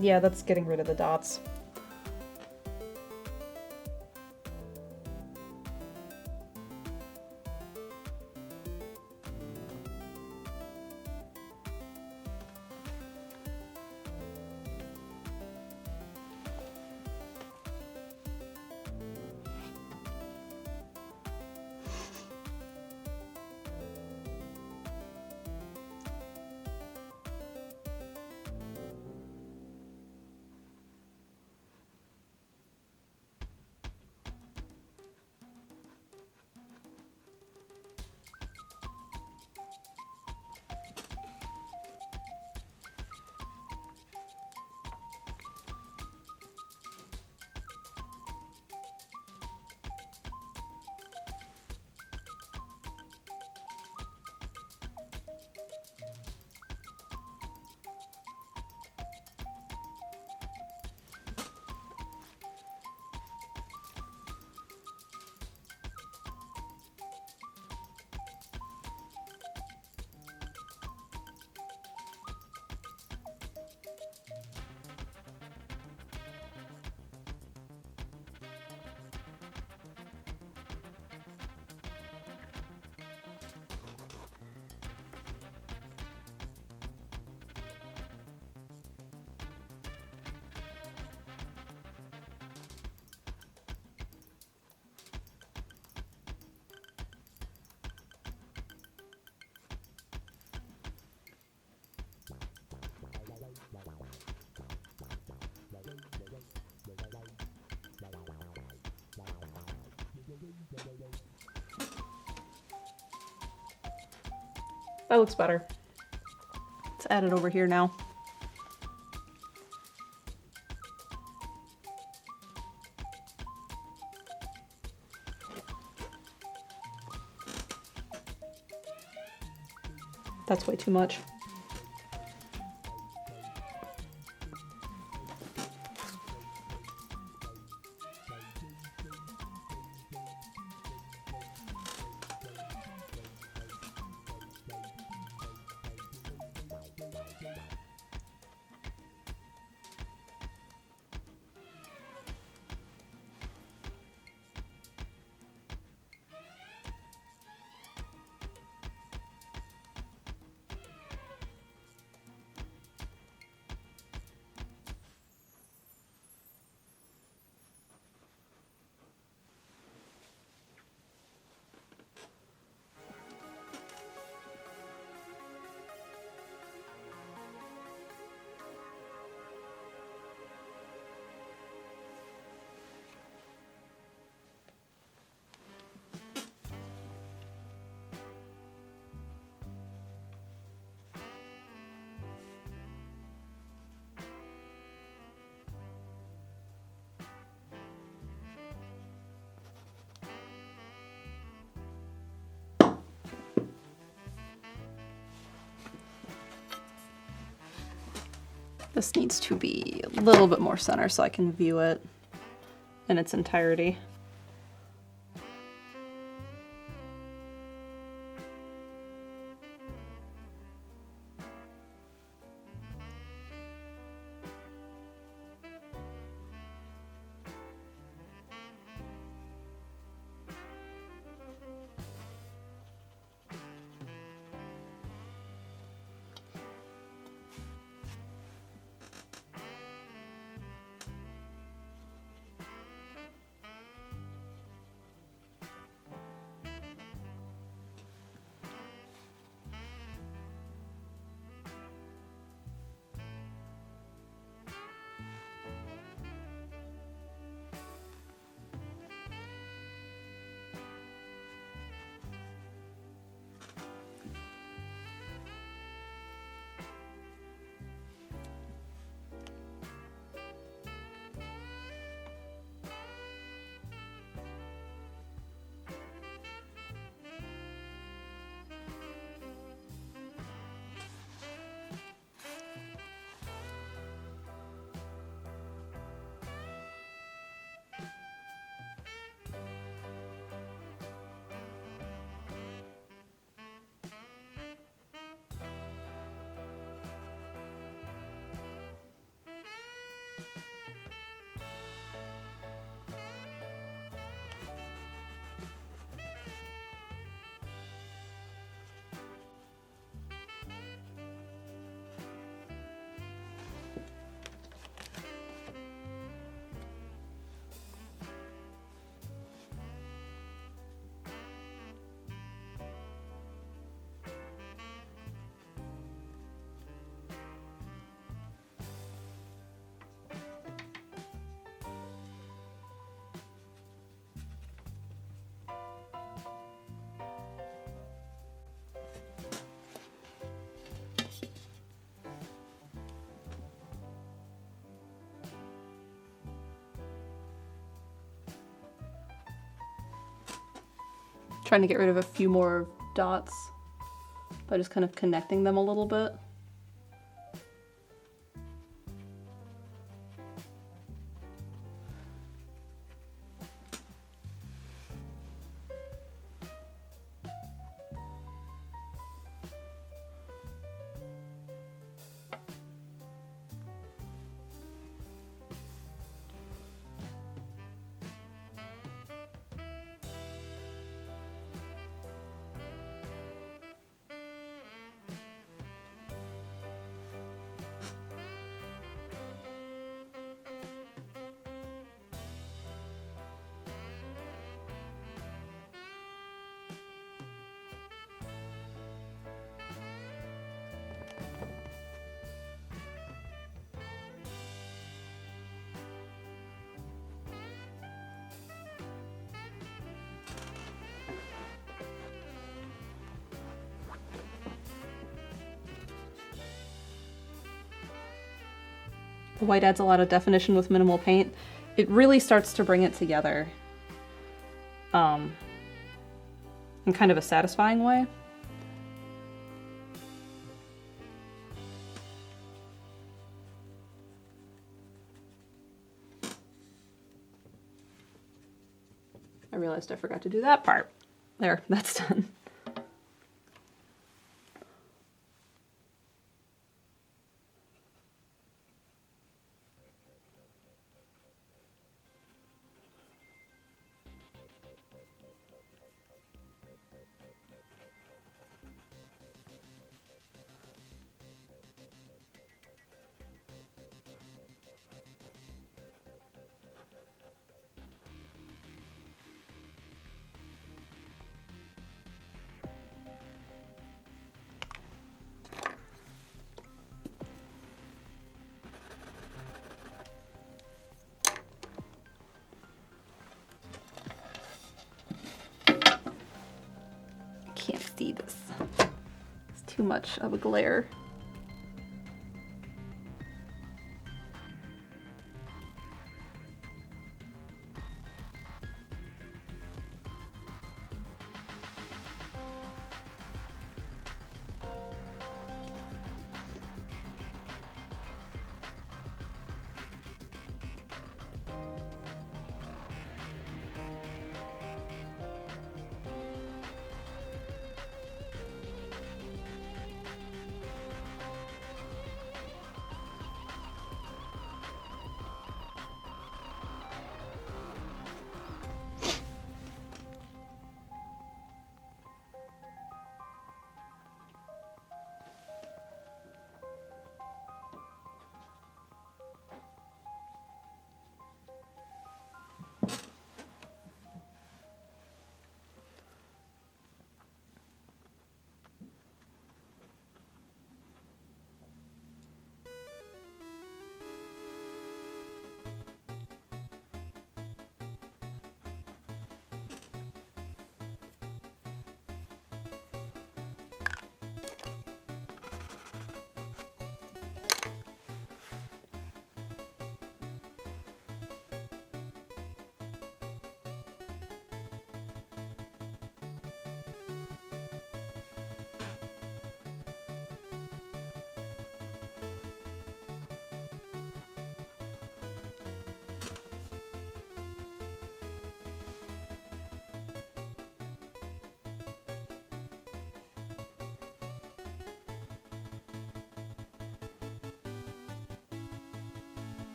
S1: Yeah, that's getting rid of the dots. That looks better. Let's add it over here now. That's way too much. This needs to be a little bit more center so I can view it in its entirety. trying to get rid of a few more dots by just kind of connecting them a little bit. The white adds a lot of definition with minimal paint. It really starts to bring it together in kind of a satisfying way. I realized I forgot to do that part. There, that's done. Can't see this. It's too much of a glare.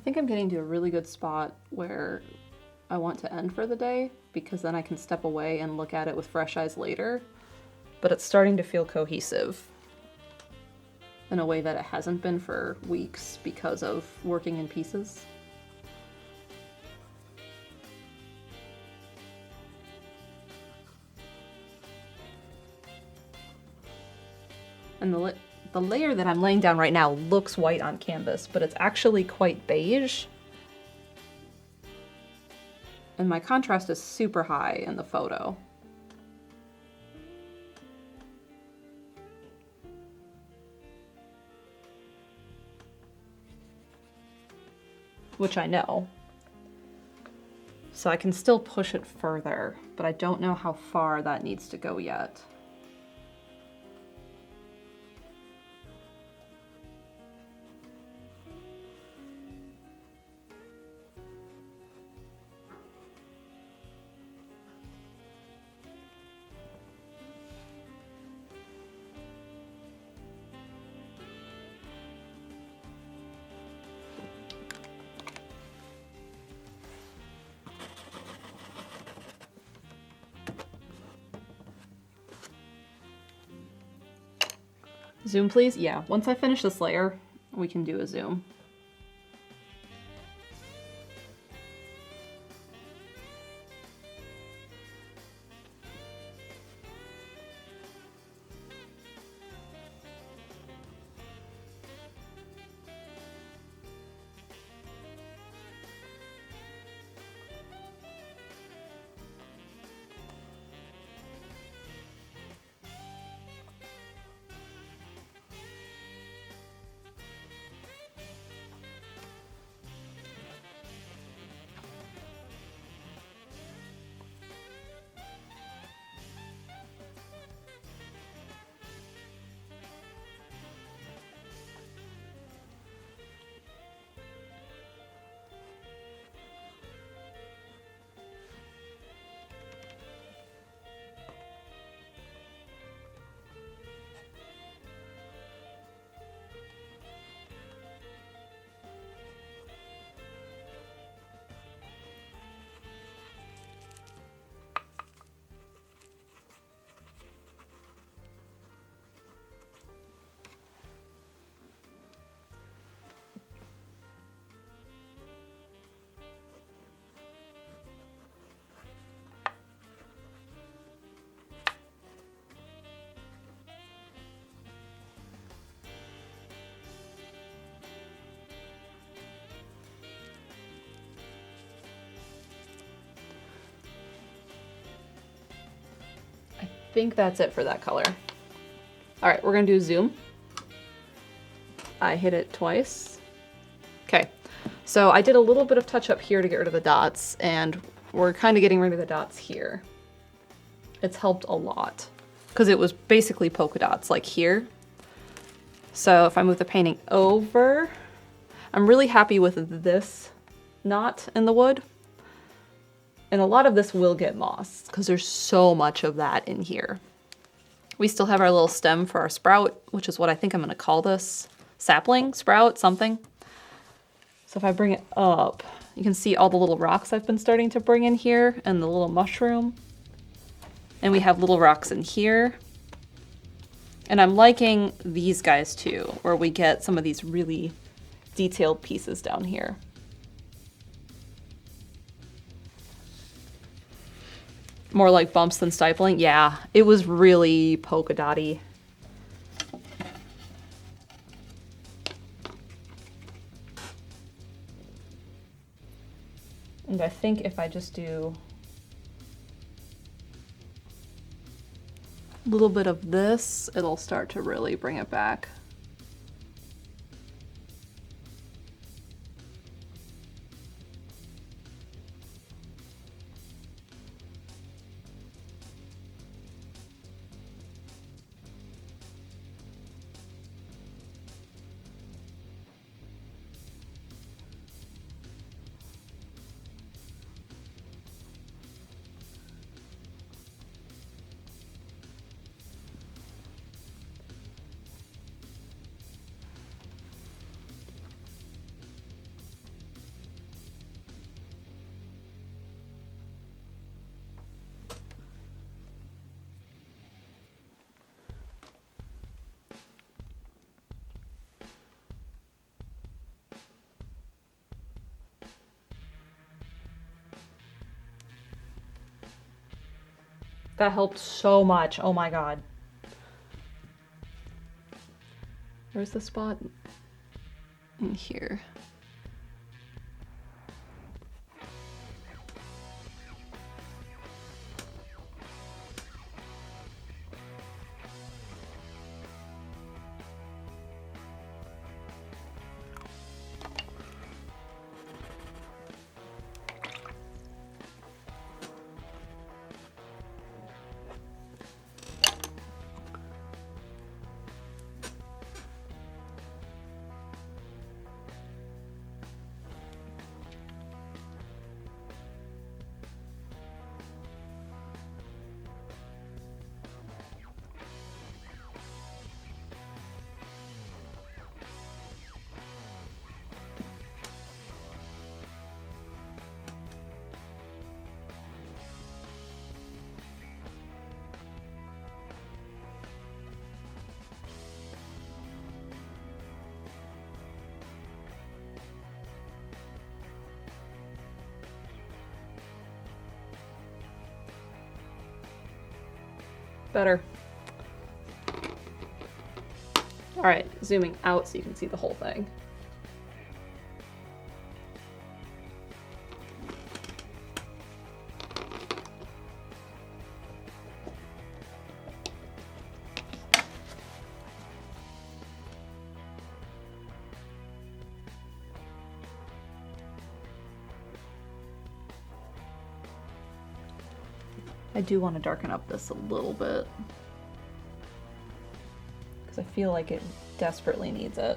S1: think I'm getting to a really good spot where I want to end for the day, because then I can step away and look at it with fresh eyes later. But it's starting to feel cohesive in a way that it hasn't been for weeks because of working in pieces. And the layer that I'm laying down right now looks white on canvas, but it's actually quite beige. And my contrast is super high in the photo. Which I know. So I can still push it further, but I don't know how far that needs to go yet. Zoom, please? Yeah, once I finish this layer, we can do a zoom. I think that's it for that color. All right, we're gonna do a zoom. I hit it twice. Okay, so I did a little bit of touch up here to get rid of the dots, and we're kind of getting rid of the dots here. It's helped a lot because it was basically polka dots like here. So if I move the painting over, I'm really happy with this knot in the wood. And a lot of this will get moss because there's so much of that in here. We still have our little stem for our sprout, which is what I think I'm gonna call this. Sapling, sprout, something. So if I bring it up, you can see all the little rocks I've been starting to bring in here and the little mushroom. And we have little rocks in here. And I'm liking these guys too, where we get some of these really detailed pieces down here. More like bumps than stippling. Yeah, it was really polka dotty. And I think if I just do a little bit of this, it'll start to really bring it back. That helped so much. Oh my god. Where's the spot? In here. Better. All right, zooming out so you can see the whole thing. I do want to darken up this a little bit because I feel like it desperately needs it.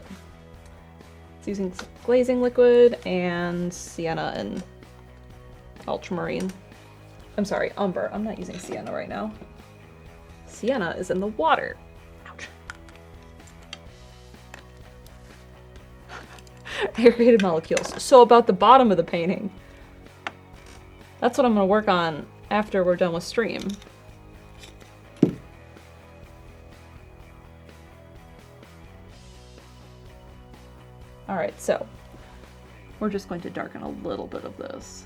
S1: It's using glazing liquid and sienna and ultramarine. I'm sorry, umber. I'm not using sienna right now. Sienna is in the water. Ouch. Aerated molecules. So about the bottom of the painting. That's what I'm going to work on after we're done with stream. All right, so we're just going to darken a little bit of this.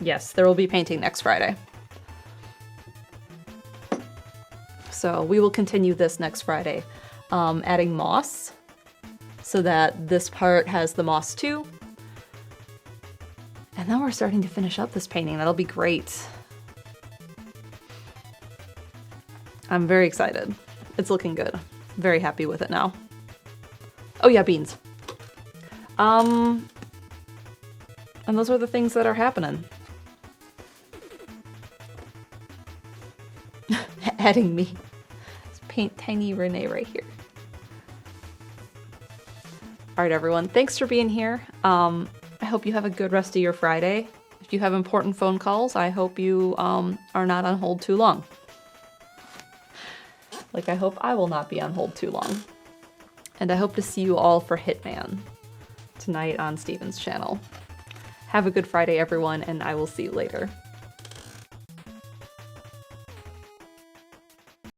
S1: Yes, there will be painting next Friday. So we will continue this next Friday, adding moss so that this part has the moss too. And then we're starting to finish up this painting. That'll be great. I'm very excited. It's looking good. Very happy with it now. Oh yeah, beans. And those are the things that are happening. Adding me. Let's paint tiny Renee right here. All right, everyone. Thanks for being here. I hope you have a good rest of your Friday. If you have important phone calls, I hope you are not on hold too long. Like, I hope I will not be on hold too long. And I hope to see you all for Hitman tonight on Steven's channel. Have a good Friday, everyone, and I will see you later.